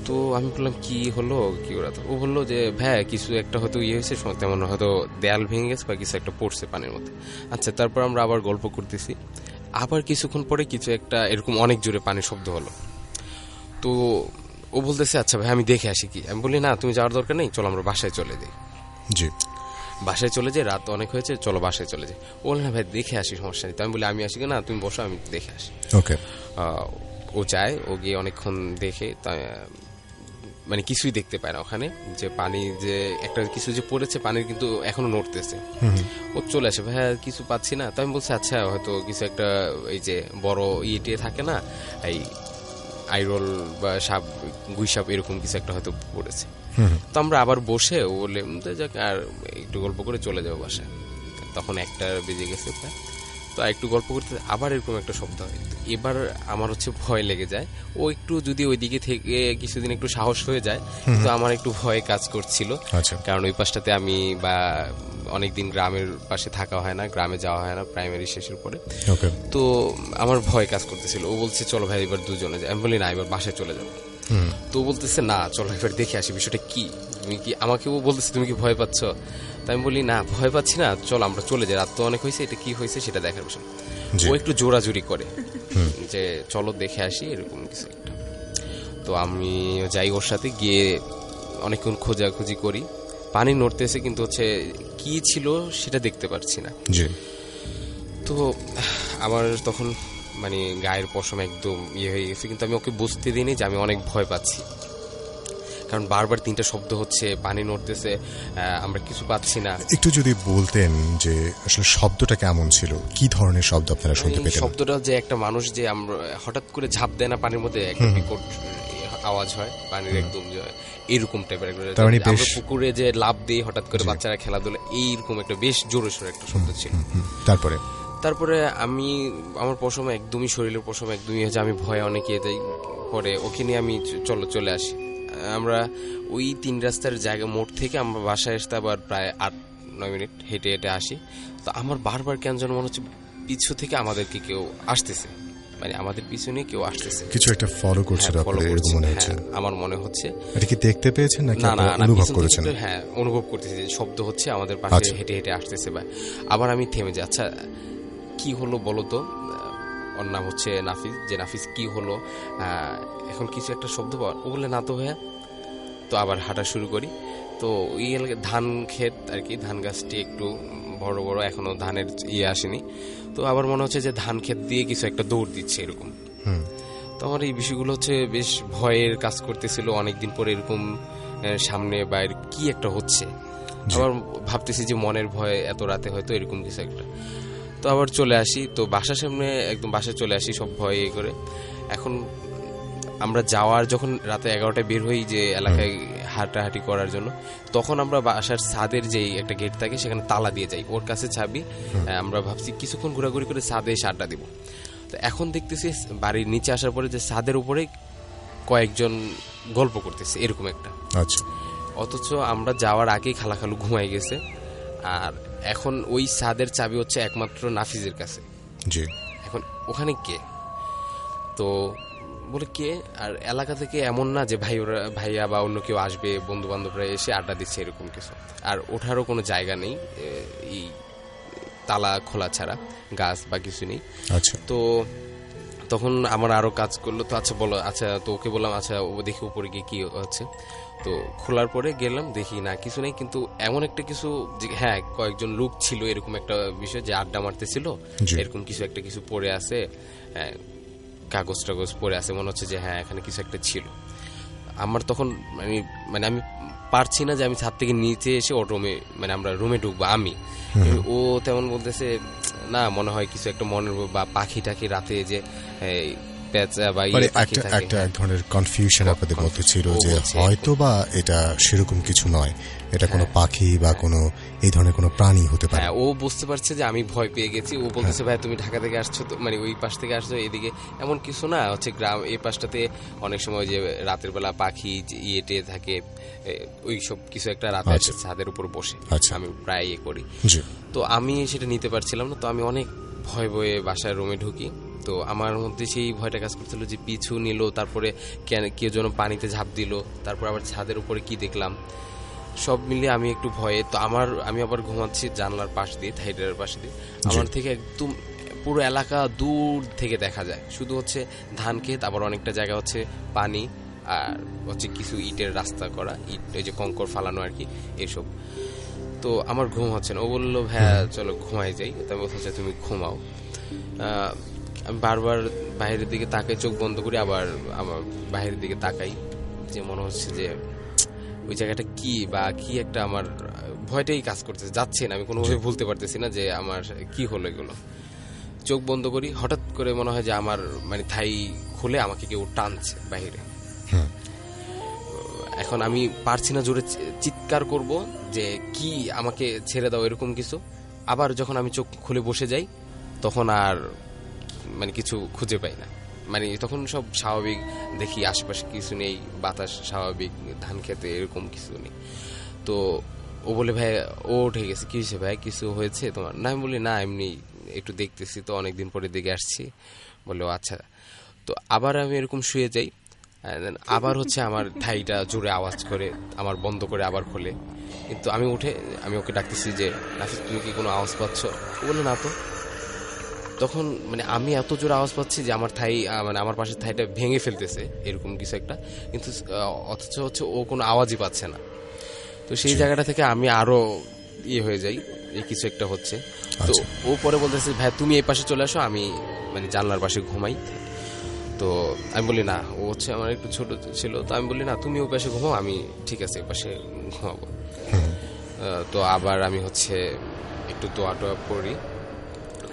তো আমি বললাম, কি হলো, কি ওরা? তো ও বললো যে ভাই কিছু একটা হয়তো হয়েছে, তেমন হয়তো দেয়াল ভেঙে গেছে বা কিছু একটা পড়ছে পানির মধ্যে। আচ্ছা, তারপর আমরা আবার গল্প করতেছি, আবার কিছুক্ষণ পরে কিছু একটা এরকম অনেক জোরে পানির শব্দ হলো। তো ও বলতেছে আচ্ছা ভাই আমি দেখে আসি কি। আমি বলি না তুমি যাওয়ার দরকার নেই, চলো আমরা বাসায় চলে যাই। জি, বাসায় চলে যাই, রাত অনেক হয়েছে, চলো বাসায় চলে যাই। ও বলে না ভাই দেখে আসি, সমস্যা নেই। তো আমি বলি আমি আসি না, তুমি বসো আমি দেখে আসি। ওকে। ও যায়, ও গিয়ে অনেকক্ষণ দেখে মানে কিছুই দেখতে পায় না ওখানে, যে পানি যে একটা কিছু যে পড়েছে পানির কিন্তু এখনো নড়তেছে। ও চলে আসে, ভাই কিছু পাচ্ছি না। তো আমি বলছি আচ্ছা হয়তো কিছু একটা এই যে বড় ইয়ে থাকে না, এই আইরোল বা সাপ, গুই সাপ, এরকম কিছু একটা হয়তো পড়েছে। তো আমরা আবার বসে ও বলে যাক আর একটু গল্প করে চলে যাবো বাসায়। তখন 1টা বেজে গেছে প্রায়। তো একটু গল্প করতে আবার এরকম একটা শব্দ হয়। এবার আমার হচ্ছে ভয় লেগে যায়। ও একটু যদি ওইদিকে থেকে কিছুদিন একটু সাহস হয়ে যায়, কিন্তু আমার একটু ভয় কাজ করছিল। কারণ ওই পাশটাতে আমি বা অনেকদিন গ্রামের পাশে থাকা হয় না, গ্রামে যাওয়া হয় না প্রাইমারি শেষের পরে। তো আমার ভয় কাজ করতেছিল। ও বলছে চলো ভাই এবার দুজনে যাই। আমি বলি না এবার বাসায় চলে যাবো। তো বলতেছে না চলো এবার দেখে আসি বিষয়টা কি, তুমি কি আমাকেও বলতেছে তুমি কি ভয় পাচ্ছ। তাই আমি বলি না ভয় পাচ্ছি না, চলো আমরা চলে যাই, রাত তো অনেক হয়েছে, এটা কি হয়েছে সেটা দেখার বিষয়। ও একটু জোরাজুরি করে যে চলো দেখে আসি এরকম কিছু একটা। তো আমি যাই ওর সাথে, গিয়ে অনেকক্ষণ খোঁজাখুঁজি করি। পানি নড়তেছে কিন্তু হচ্ছে কি ছিল সেটা দেখতে পারছি না। তো আমার তখন মানে গায়ের পশম একদম ইয়ে হয়ে গেছে, কিন্তু আমি ওকে বুঝতে দিইনি যে আমি অনেক ভয় পাচ্ছি। কারণ বারবার 3টা শব্দ হচ্ছে, পানি নড়তেছে, আমরা কিছু পাচ্ছি না। একটু যদি বলতেন যে আসলে শব্দটা কেমন ছিল, কি ধরনের শব্দ আপনারা শুনতে পেতেন? শব্দটা যে একটা মানুষ যে আমরা হঠাৎ করে ঝাঁপ দেয় না পানির মধ্যে, একটা বিকট আওয়াজ হয় পানির, একদম এরকম টাইপের। আমরা পুকুরে যে লাফ দিয়ে হঠাৎ করে বাচ্চারা খেলাধুলা, এইরকম একটা বেশ জোরে সোরে একটা শব্দ ছিল। তারপরে আমি আমার পশম একদমই, শরীরের পশম একদমই হয়েছে, আমি ভয়ে অনেক পরে ওকে নিয়ে আমি চলে আসি। আমরা ওই 3 রাস্তার জায়গা মোড় থেকে আমরা বাসায় আসতে আবার প্রায় 8-9 মিনিট হেঁটে হেঁটে আসি। তো আমার বারবার কেন যেন মনে হচ্ছে পিছু থেকে আমাদেরকে কেউ আসতেছে, মানে আমাদের পিছনে কেউ আসতেছে, কিছু একটা ফলো করছে। আমার মনে হচ্ছে এটা কি দেখতে পেয়েছেন নাকি অনুভব করেছেন? হ্যাঁ অনুভব করতেছি যে শব্দ হচ্ছে আমাদের পাশে হেঁটে হেঁটে আসতেছে। ভাই আবার আমি থেমে যাই, আচ্ছা কি হলো বলো তো। ওর নাম হচ্ছে নাফিস, যে নাফিস কি হলো, এখন কিছু একটা শব্দ পাওয়া। ও বলে না তো ভাইয়া। তো আবার হাঁটা শুরু করি। তো এই এলাকায় ধান ক্ষেত আর কি, ধান গাছটি একটু বড় বড়, এখনো ধানের আসেনি। তো আবার মনে হচ্ছে যে ধান ক্ষেত দিয়ে কিছু একটা দৌড় দিচ্ছে এরকম। তো আমার এই বিষয়গুলো হচ্ছে বেশ ভয়ের কাজ করতেছিল। অনেকদিন পরে এরকম সামনে বাইরে কি একটা হচ্ছে, আবার ভাবতেছি যে মনের ভয়, এত রাতে হয়তো এরকম কিছু একটা। তো আবার চলে আসি, তো বাসার সামনে একদম বাসায় চলে আসি সব ভয় করে। এখন আমরা যাওয়ার যখন রাতে 11টায় বের হই যে এলাকায় হাঁটাহাঁটি করার জন্য, তখন আমরা বাসার ছাদের যেই একটা গেট থাকে সেখানে তালা দিয়ে যাই, ওর কাছে চাবি। আমরা ভাবছি কিছুক্ষণ ঘোরাঘুরি করে ছাদে এসে আড্ডা দিব। তো এখন দেখতেছি বাড়ির নিচে আসার পরে যে ছাদের উপরে কয়েকজন গল্প করতেছে এরকম একটা। অথচ আমরা যাওয়ার আগেই খালাখালু ঘুমাই গেছে। আর এখন ওই ছাদের চাবি হচ্ছে একমাত্র নাফিজের কাছে। এখন ওখানে কে, তো বলে কে, আর এলাকা থেকে এমন না যে ভাইয়া বা অন্য কেউ আসবে, বন্ধু বান্ধবরা এসে আড্ডা দিচ্ছে এরকম কিছু। আর ওঠারও কোনো জায়গা নেই, এই তালা খোলা ছাড়া, গাছ বা কিছু নেই। তো তখন আমার আরো কাজ করলো। তো আচ্ছা বলো, আচ্ছা তো ওকে বললাম আচ্ছা ও দেখি উপরে গিয়ে কি হচ্ছে। তো খোলার পরে গেলাম, দেখি না কিছু নেই, কিন্তু এমন একটা কিছু যে হ্যাঁ কয়েকজন লোক ছিল এরকম একটা বিষয়, যে আড্ডা মারতেছিল, এরকম কিছু একটা কিছু পড়ে আছে, কাগজ টাগজ পড়ে আছে, মনে হচ্ছে যে হ্যাঁ এখানে কিছু একটা ছিল। আমার তখন মানে আমি পারছি না যে আমি ছাদ থেকে নিচে এসে ওর রুমে, মানে আমরা রুমে ঢুকবো। ও তেমন বলতেছে না, মনে হয় কিছু একটা মনের, বা পাখি টাখি রাতে যে পেঁচা বা একটা এক ধরনের কনফিউশন আপনাদের মধ্যে ছিল যে হয়তো বা এটা সেরকম কিছু নয়, এটা কোনো পাখি বা কোনো এই ধরনের কোনো প্রাণী হতে পারে। ও বুঝতে পারছে যে আমি ভয় পেয়ে গেছি। ও বলতেছে ভাই তুমি ঢাকা থেকে আসছো, তো মানে ওই পাশ থেকে আসছো, এদিকে এমন কিছু না, হচ্ছে গ্রাম এই পাশটাতে অনেক সময় যে রাতের বেলা পাখি ইয়েটে থাকে, ওই সব কিছু একটা রাতে ছাদের উপর বসে আমি প্রায় ইয়ে করি। তো আমি সেটা নিতে পারছিলাম না। তো আমি অনেক ভয় ভয়ে বাসায় রুমে ঢুকি। তো আমার মধ্যে সেই ভয়টা কাজ করছিল যে পিছু নিল, তারপরে কেউ যেন পানিতে ঝাঁপ দিল, তারপর আবার ছাদের উপরে কি দেখলাম, সব মিলিয়ে আমি একটু ভয়ে। তো আমি আবার ঘুমাচ্ছি জানলার পাশ দিয়ে, থাইডারের পাশ দিয়ে। আমার থেকে একদম পুরো এলাকা দূর থেকে দেখা যায়, শুধু হচ্ছে ধান ক্ষেত, আবার অনেকটা জায়গা হচ্ছে পানি, আর হচ্ছে কিছু ইটের রাস্তা করা, ইট ওই যে কঙ্কর ফালানো আর কি, এইসব। তো আমার ঘুম হচ্ছে না। ও বললো ভাইয়া চলো ঘুমাই যাই। তো আমি বলছি তুমি ঘুমাও। আমি বারবার বাইরের দিকে তাকাই, চোখ বন্ধ করি, আবার আমার বাইরের দিকে তাকাই, যে মনে হচ্ছে যে ওই জায়গাটা কি বা কি একটা, আমার ভয়টাই কাজ করতেছে, যাচ্ছে না, আমি কোনোভাবে ভুলতে পারতেছি না যে আমার কি হলো এগুলো। চোখ বন্ধ করি, হঠাৎ করে মনে হয় যে আমার মানে থাই খুলে আমাকে কেউ টানছে বাইরে। এখন আমি পারছি না জোরে চিৎকার করব যে কি আমাকে ছেড়ে দাও এরকম কিছু। আবার যখন আমি চোখ খুলে বসে যাই তখন আর মানে কিছু খুঁজে পাই না, মানে তখন সব স্বাভাবিক দেখি, আশেপাশে কিছু নেই, বাতাস স্বাভাবিক, ধান খেতে এরকম কিছু নেই। তো ও বলে ভাই ও উঠে গেছে, কি হয়েছে ভাই, কিছু হয়েছে তোমার? না, আমি বলি না, এমনি একটু দেখতেছি তো, অনেকদিন পরে দিকে আসছি। বললো আচ্ছা। তো আবার আমি এরকম শুয়ে যাই, আবার হচ্ছে আমার থাইটা জোরে আওয়াজ করে, আমার বন্ধ করে আবার খোলে। কিন্তু আমি উঠে আমি ওকে ডাকতেছি যে নাফিস তুমি কি কোনো আওয়াজ পাচ্ছ? ও বললো না তো। তখন মানে আমি এত জোরে আওয়াজ পাচ্ছি যে আমার থাই মানে আমার পাশের থাইটা ভেঙে ফেলতেছে এরকম কিছু একটা, কিন্তু অথচ হচ্ছে ও কোনো আওয়াজই পাচ্ছে না। তো সেই জায়গাটা থেকে আমি আরো ইয়ে হয়ে যাই, এই কিছু একটা হচ্ছে। তো ও পরে বলতেছে ভাই তুমি এই পাশে চলে আসো, আমি মানে জানলার পাশে ঘুমাই। তো আমি বলি না, ও হচ্ছে আমার একটু ছোট ছিল, তো আমি বলি না তুমি ওই পাশে ঘুমাও, আমি ঠিক আছে ওই পাশে ঘুমাবো। তো আবার আমি হচ্ছে একটু দোয়া টোয়া পড়ি,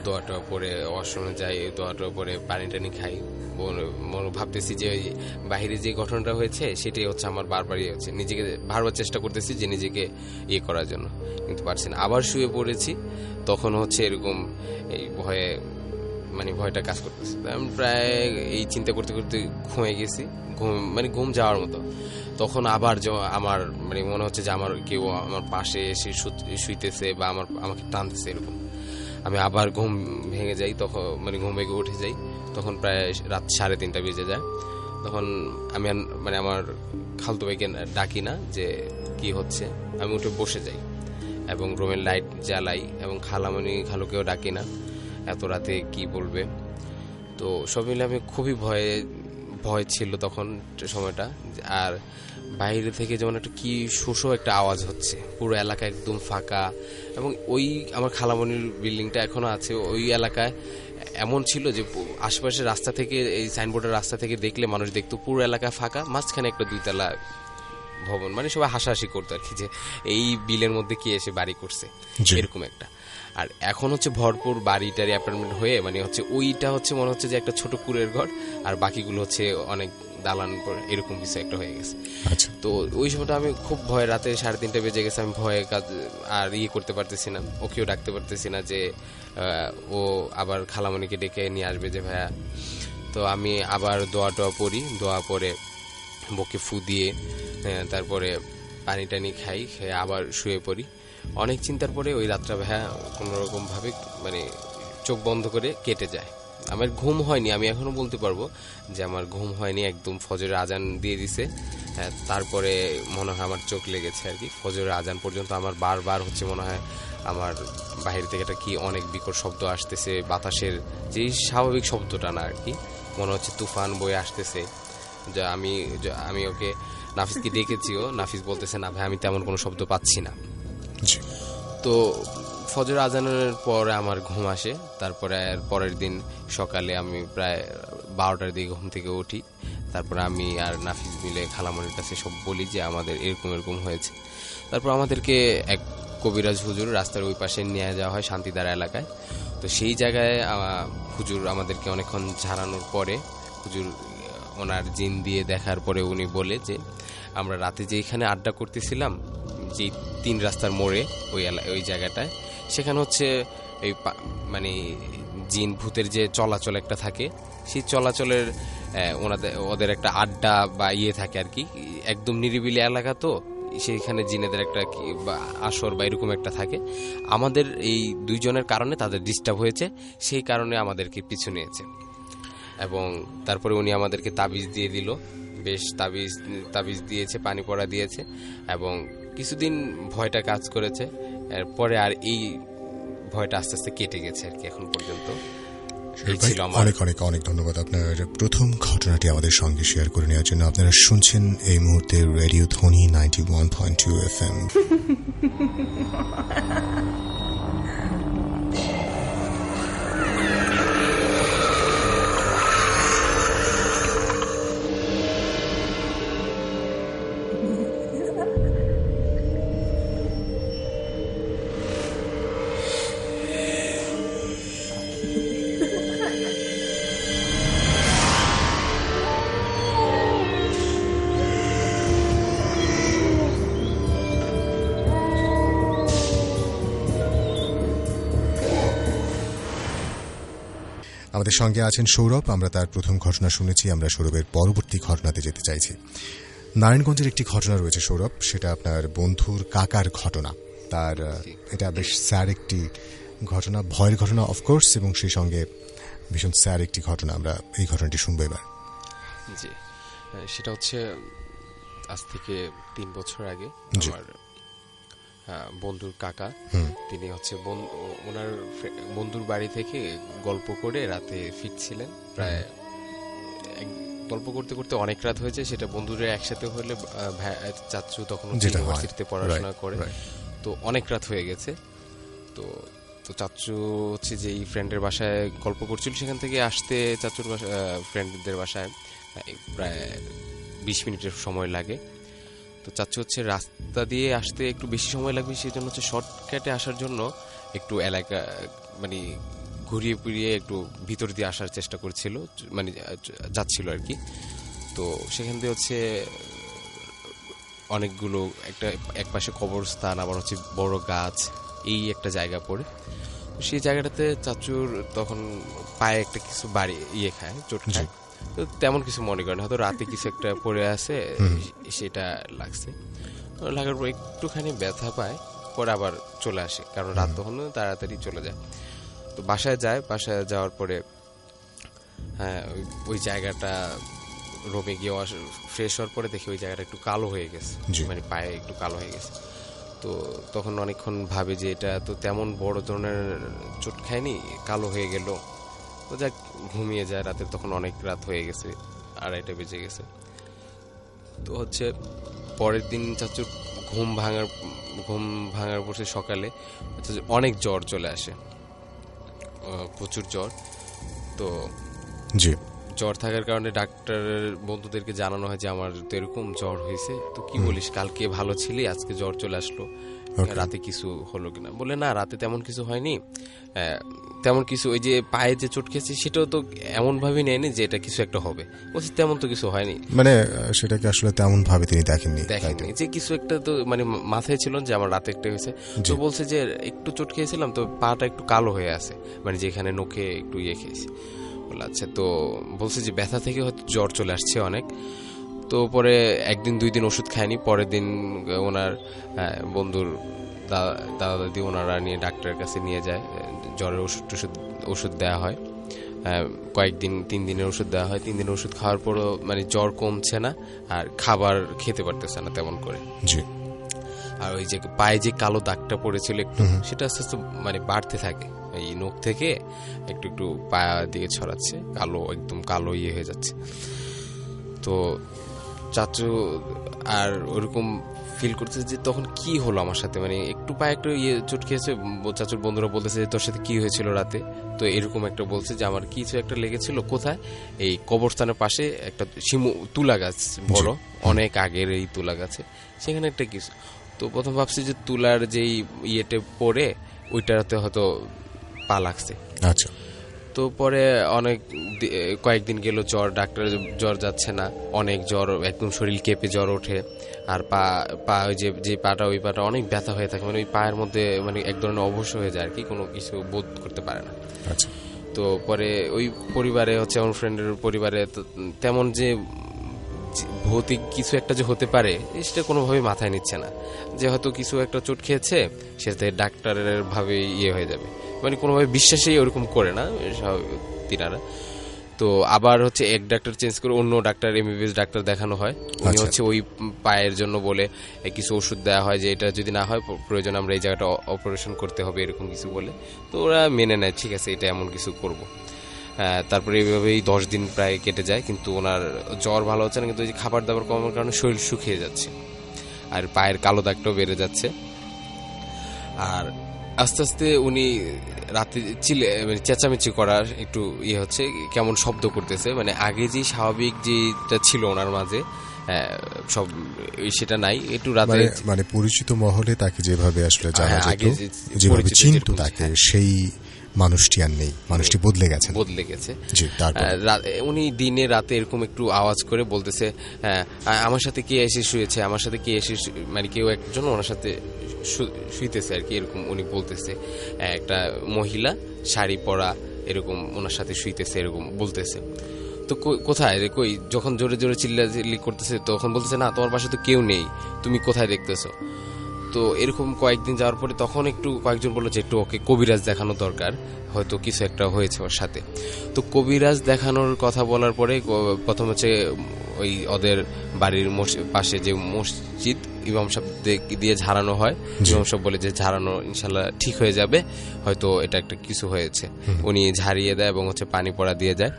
দোয়া টোয়া পরে ওয়াশরুমে যাই, দোয়া টোয়া পরে পানি টানি খাই। ভাবতেছি যে ওই বাহিরে যে ঘটনাটা হয়েছে সেটাই হচ্ছে আমার বারবারই হচ্ছে, নিজেকে বারবার চেষ্টা করতেছি যে নিজেকে ইয়ে করার জন্য, কিন্তু পারছি না। আবার শুয়ে পড়েছি, তখন হচ্ছে এরকম এই ভয়ে মানে ভয়টা কাজ করতেছে। আমি প্রায় এই চিন্তা করতে করতে ঘুমিয়ে গেছি, মানে ঘুম যাওয়ার মতো। তখন আবার আমার মানে মনে হচ্ছে যে আমার কেউ আমার পাশে এসে শুইতেছে বা আমাকে টানতেছে এরকম। আমি আবার ঘুম ভেঙে যাই, তখন মানে ঘুম ভেঙে উঠে যাই, তখন প্রায় রাত 3:30 বেজে যায়। তখন আমি মানে আমার খালতো ভাইকে ডাকি না যে কি হচ্ছে, আমি উঠে বসে যাই এবং রুমের লাইট জ্বালাই, এবং খালুকেও ডাকি না, এত রাতে কি বলবে। তো সব মিলে আমি খুবই ভয় ছিল তখন সময়টা। আর বাইরে থেকে যেমন একটা কি শোষো একটা আওয়াজ হচ্ছে, পুরো এলাকা একদম ফাঁকা। এবং ওই আমার খালামণির বিল্ডিংটা এখনো আছে, ওই এলাকায় এমন ছিল যে আশেপাশের রাস্তা থেকে, এই সাইনবোর্ডের রাস্তা থেকে দেখলে মানুষ দেখতো পুরো এলাকা ফাঁকা, মাঝখানে একটা 2তলা ভবন, মানে সবাই হাসাহাসি করতো আর কি, যে এই বিলের মধ্যে কি এসে বাড়ি করছে এরকম একটা। আর এখন হচ্ছে ভরপুর বাড়িটারি অ্যাপার্টমেন্ট হয়ে, মানে হচ্ছে ওইটা হচ্ছে মনে হচ্ছে যে একটা ছোট কুড়ের ঘর, আর বাকিগুলো হচ্ছে অনেক দালান এরকম কিছু একটা হয়ে গেছে। তো ওই সময়টা আমি খুব ভয়, রাতে 3:30 বেজে গেছে, আমি ভয়ে কাজ আর ইয়ে করতে পারতেছি না, ওকেও ডাকতে পারতেছি না যে ও আবার খালামণিকে ডেকে নিয়ে আসবে যে ভাইয়া। তো আমি আবার দোয়া টোয়া পড়ি, দোয়া পরে বকে ফু দিয়ে তারপরে পানি টানি খাই, খেয়ে আবার শুয়ে পড়ি। অনেক চিন্তার পরে ওই রাতটা ভাইয়া কোনোরকম ভাবে মানে চোখ বন্ধ করে কেটে যায়। আমার ঘুম হয়নি, আমি এখনো বলতে পারবো যে আমার ঘুম হয়নি, একদম ফজরের আজান দিয়ে দিছে, তারপরে মনে হয় আমার চোখ লেগেছে আর কি। ফজরের আজান পর্যন্ত আমার বারবার হচ্ছে মনে হয় আমার বাহির থেকে একটা কি অনেক বিকট শব্দ আসতেছে, বাতাসের যেই স্বাভাবিক শব্দটা না আর কি, মনে হচ্ছে তুফান বয়ে আসতেছে। যা আমি ওকে নাফিসকে ডেকেছিও, নাফিস বলতেছে না ভাই আমি তেমন কোনো শব্দ পাচ্ছি না। তো ফজর আজানের পরে আমার ঘুম আসে। তারপরে পরের দিন সকালে আমি প্রায় 12টার দিকে ঘুম থেকে উঠি। তারপরে আমি আর নাফিস মিলে খালামণির কাছে সব বলি যে আমাদের এরকম এরকম হয়েছে। তারপর আমাদেরকে এক কবিরাজ হুজুর রাস্তার ওই পাশে নিয়ে যাওয়া হয় শান্তিধারা এলাকায়। তো সেই জায়গায় হুজুর আমাদেরকে অনেকক্ষণ ঝাড়ানোর পরে হুজুর ওনার জিন দিয়ে দেখার পরে উনি বলে যে আমরা রাতে যেখানে আড্ডা করতেছিলাম, যে 3 রাস্তার মোড়ে ওই জায়গাটায়, সেখানে হচ্ছে এই মানে জিন ভূতের যে চলাচল একটা থাকে, সেই চলাচলের ওদের একটা আড্ডা বা ইয়ে থাকে আর কি, একদম নিরিবিলি এলাকা, তো সেইখানে জিনেদের একটা আসর বা এরকম একটা থাকে। আমাদের এই 2 জনের কারণে তাদের ডিস্টার্ব হয়েছে, সেই কারণে আমাদেরকে পিছু নিয়েছে। এবং তারপরে উনি আমাদেরকে তাবিজ দিয়ে দিল, বেশ তাবিজ দিয়েছে, পানি পড়া দিয়েছে, এবং কিছুদিন ভয়টা কাজ করেছে। এরপরে আর এই ভয়টা আস্তে আস্তে কেটে গেছে আর কি এখন পর্যন্ত। অনেক অনেক অনেক ধন্যবাদ আপনার প্রথম ঘটনাটি আমাদের সঙ্গে শেয়ার করে নেওয়ার জন্য। আপনারা শুনছেন এই মুহূর্তে রেডিও ধ্বনি 91.2 FM। আমাদের সঙ্গে আছেন সৌরভ। আমরা তার প্রথম ঘটনা শুনেছি, আমরা সৌরভের পরবর্তী ঘটনাতে যেতে চাইছি। নারায়ণগঞ্জের একটি ঘটনা রয়েছে সৌরভ, সেটা আপনার বন্ধুর কাকার ঘটনা। তার এটা বেশ স্যার একটি ঘটনা, ভয়ের ঘটনা অফকোর্স, এবং সেই সঙ্গে ভীষণ স্যার একটি ঘটনা। আমরা এই ঘটনাটি শুনবো এবার। জি, সেটা হচ্ছে আজ থেকে 3 বছর আগে আমার বন্ধুর কাকা, তিনি হচ্ছে ওনার বন্ধুর বাড়ি থেকে গল্প করে রাতে ফিরছিলেন। প্রায় গল্প করতে করতে অনেক রাত হয়েছে। সেটা বন্ধুরা একসাথে হলে চাচু তখন ইউনিভার্সিটিতে পড়াশোনা করে, তো অনেক রাত হয়ে গেছে। তো চাচু হচ্ছে যে এই ফ্রেন্ডের বাসায় গল্প করছিল, সেখান থেকে আসতে চাচুর ফ্রেন্ডদের বাসায় প্রায় 20 মিনিটের সময় লাগে। তো চাচু হচ্ছে রাস্তা দিয়ে আসতে একটু বেশি সময় লাগবে, সেই জন্য হচ্ছে শর্টকাটে আসার জন্য একটু এলাকা মানে ঘুরিয়ে পুড়িয়ে একটু ভিতর দিয়ে আসার চেষ্টা করছিল, মানে যাচ্ছিল আর কি। তো সেখান দিয়ে হচ্ছে অনেকগুলো এক পাশে কবরস্থান, আবার হচ্ছে বড় গাছ, এই একটা জায়গা পড়ে। সেই জায়গাটাতে চাচুর তখন পায়ে একটা কিছু খায়, চোট খায়। তো তেমন কিছু মনে করেন, হয়তো রাতে কিছু একটা পড়ে আছে, সেটা লাগছে। লাগার পর একটুখানি ব্যথা পায়, পরে আবার চলে আসে, কারণ রাত তখন তাড়াতাড়ি চলে যায়। তো বাসায় যাওয়ার পরে ওই জায়গাটা রোমে গিয়ে ফ্রেশ হওয়ার পরে দেখি ওই জায়গাটা একটু কালো হয়ে গেছে, মানে পায়ে একটু কালো হয়ে গেছে। তো তখন অনেকক্ষণ ভাবে যে এটা তো তেমন বড় ধরনের চোট খায়নি, কালো হয়ে গেল। তো যাক, ঘুমিয়ে যায় রাতে, তখন অনেক রাত হয়ে গেছে, 2:30 বেজে গেছে। তো হচ্ছে পরের দিন চাচুর ঘুম ভাঙার পরে সকালে অনেক জ্বর চলে আসে, প্রচুর জ্বর। তো জ্বর থাকার কারণে ডাক্তারের বন্ধুদেরকে জানানো হয় যে আমার তো এরকম জ্বর হয়েছে। তো কি বলিস, কালকে ভালো ছিলি, আজকে জ্বর চলে আসলো, রাতে কিছু হলো কিনা? বলে না, রাতে তেমন কিছু হয়নি, তেমন কিছু ওই যে পায়ে যে চোট খেয়েছি সেটাও তো এমন ভাবে নেয়নি যে এটা কিছু একটা হবে। বলছি তেমন তো কিছু হয়নি, মানে সেটাকে আসলে তেমন ভাবে তিনি দেখেননি যে কিছু একটা তো মানে মাথায় ছিল যে আমার রাতে একটা হয়েছে। তো বলছে যে একটু চোট খেয়েছিলাম, তো পাটা একটু কালো হয়ে আছে, মানে যেখানে নখে একটু খেয়েছি। আচ্ছা, তো বলছে যে ব্যথা থেকে হয়তো জ্বর চলে আসছে অনেক। তো পরে 1-2 দিন ওষুধ খায়নি। পরের দিন ওনার বন্ধুর দাদা দাদি ওনারা নিয়ে ডাক্তারের কাছে নিয়ে যায়, জ্বরের ওষুধ দেওয়া হয়। কয়েকদিন 3 দিনের ওষুধ দেওয়া হয়। 3 দিনের ওষুধ খাওয়ার পরও মানে জ্বর কমছে না, আর খাবার খেতে পারতেছে না তেমন করে। আর ওই যে পায়ে যে কালো দাগটা পড়েছিল একটু, সেটা আস্তে আস্তে মানে বাড়তে থাকে, এই নখ থেকে একটু একটু পায়া দিকে ছড়াচ্ছে, একদম কালো হয়ে যাচ্ছে। তো চাচু আর ওরকম ফিল করতেছে যে তখন কি হলো আমার সাথে, মানে একটু পায়ে একটু চোট খেয়েছে। চাচুর বন্ধুরা বলতেছে যে তোর সাথে কি হয়েছিল রাতে? তো এরকম একটা বলছে যে আমার কিছু একটা লেগেছিল। কোথায়? এই কবরস্থানের পাশে একটা তুলা গাছ, বড় অনেক আগের এই তুলা গাছে, সেখানে একটা কিছু। তো প্রথম ভাবছি যে তুলার যেই পড়ে ওইটাতে হয়তো পা লাগছে। আচ্ছা। তো পরে কয়েকদিন গেল, ডাক্তার জ্বর যাচ্ছে না, অনেক জ্বর, একদম শরীর কেঁপে জ্বর ওঠে। আর পা ওই যে পাটা, ওই পাটা অনেক ব্যথা হয়ে থাকে, মানে ওই পায়ের মধ্যে মানে এক ধরনের অবশ হয়ে যায় আর কি, কোনো কিছু বোধ করতে পারে না। আচ্ছা। তো পরে ওই পরিবারে হচ্ছে আমার ফ্রেন্ডের পরিবারে তেমন যে ভৌতিক কিছু একটা যে হতে পারে সেটা কোনোভাবেই মাথায় নিচ্ছে না, যে হয়তো কিছু একটা চোট খেয়েছে সেটাতে ডাক্তারের ভাবে হয়ে যাবে, মানে কোনোভাবে বিশ্বাসই ওরকম করে না তিনারা। তো আবার হচ্ছে এক ডাক্তার চেঞ্জ করে অন্য ডাক্তার, এমবিবিএস ডাক্তার দেখানো হয়। উনি হচ্ছে ওই পায়ের জন্য বলে কিছু ওষুধ দেওয়া হয়, যে এটা যদি না হয় প্রয়োজন আমরা এই জায়গাটা অপারেশন করতে হবে, এরকম কিছু বলে। তো ওরা মেনে নেয়, ঠিক আছে এটা এমন কিছু করব। তারপরে এইভাবেই 10 দিন প্রায় কেটে যায়, কিন্তু ওনার জ্বর ভালো হচ্ছে না, কিন্তু ওই খাবার দাবার কমার কারণে শরীর শুকিয়ে যাচ্ছে আর পায়ের কালো দাগটাও বেড়ে যাচ্ছে। আর আস্তে আস্তে উনি রাতে মানে চেঁচামেচি করার একটু হচ্ছে, কেমন শব্দ করতেছে, মানে আগে যে স্বাভাবিক যেটা ছিল ওনার মাঝে সব সেটা নাই। একটু রাতে মানে পরিচিত মহলে তাকে যেভাবে আসলে জানা যেত, যেভাবে চিনতো তাকে, সেই মানুষটি আর নেই, মানুষটি বদলে গেছে। উনি দিনে রাতে এরকম একটু আওয়াজ করে বলতেছে, আমার সাথে কে এসে শুয়েছে, আমার সাথে কে এসে, মানে কেউ একজন ওনার সাথে শুইতেছে আর কি, এরকম উনি বলতেছে। একটা মহিলা শাড়ি পরা এরকম ওনার সাথে শুইতেছে এরকম বলতেছে। তো কোথায় কই, যখন জোরে জোরে চিল্লাচিল্লি করতেছে তখন বলতেছে, না তোমার পাশে তো কেউ নেই, তুমি কোথায় দেখতেছো? তো এরকম কয়েকদিন যাওয়ার পরে তখন একটু কয়েকজন বললো যে একটু ওকে কবিরাজ দেখানো দরকার, হয়তো কিছু একটা হয়েছে ওর সাথে। তো কবিরাজ দেখানোর কথা বলার পরে প্রথম হচ্ছে ওই ওদের বাড়ির পাশে যে মসজিদ, ইমাম সাহেব দিয়ে ঝাড়ানো হয়। ইমাম সাহেব বলে যে ঝাড়ানো ইনশাল্লাহ ঠিক হয়ে যাবে, হয়তো এটা একটা কিছু হয়েছে। উনি ঝাড়িয়ে দেয় এবং হচ্ছে পানি পড়া দিয়ে যায়।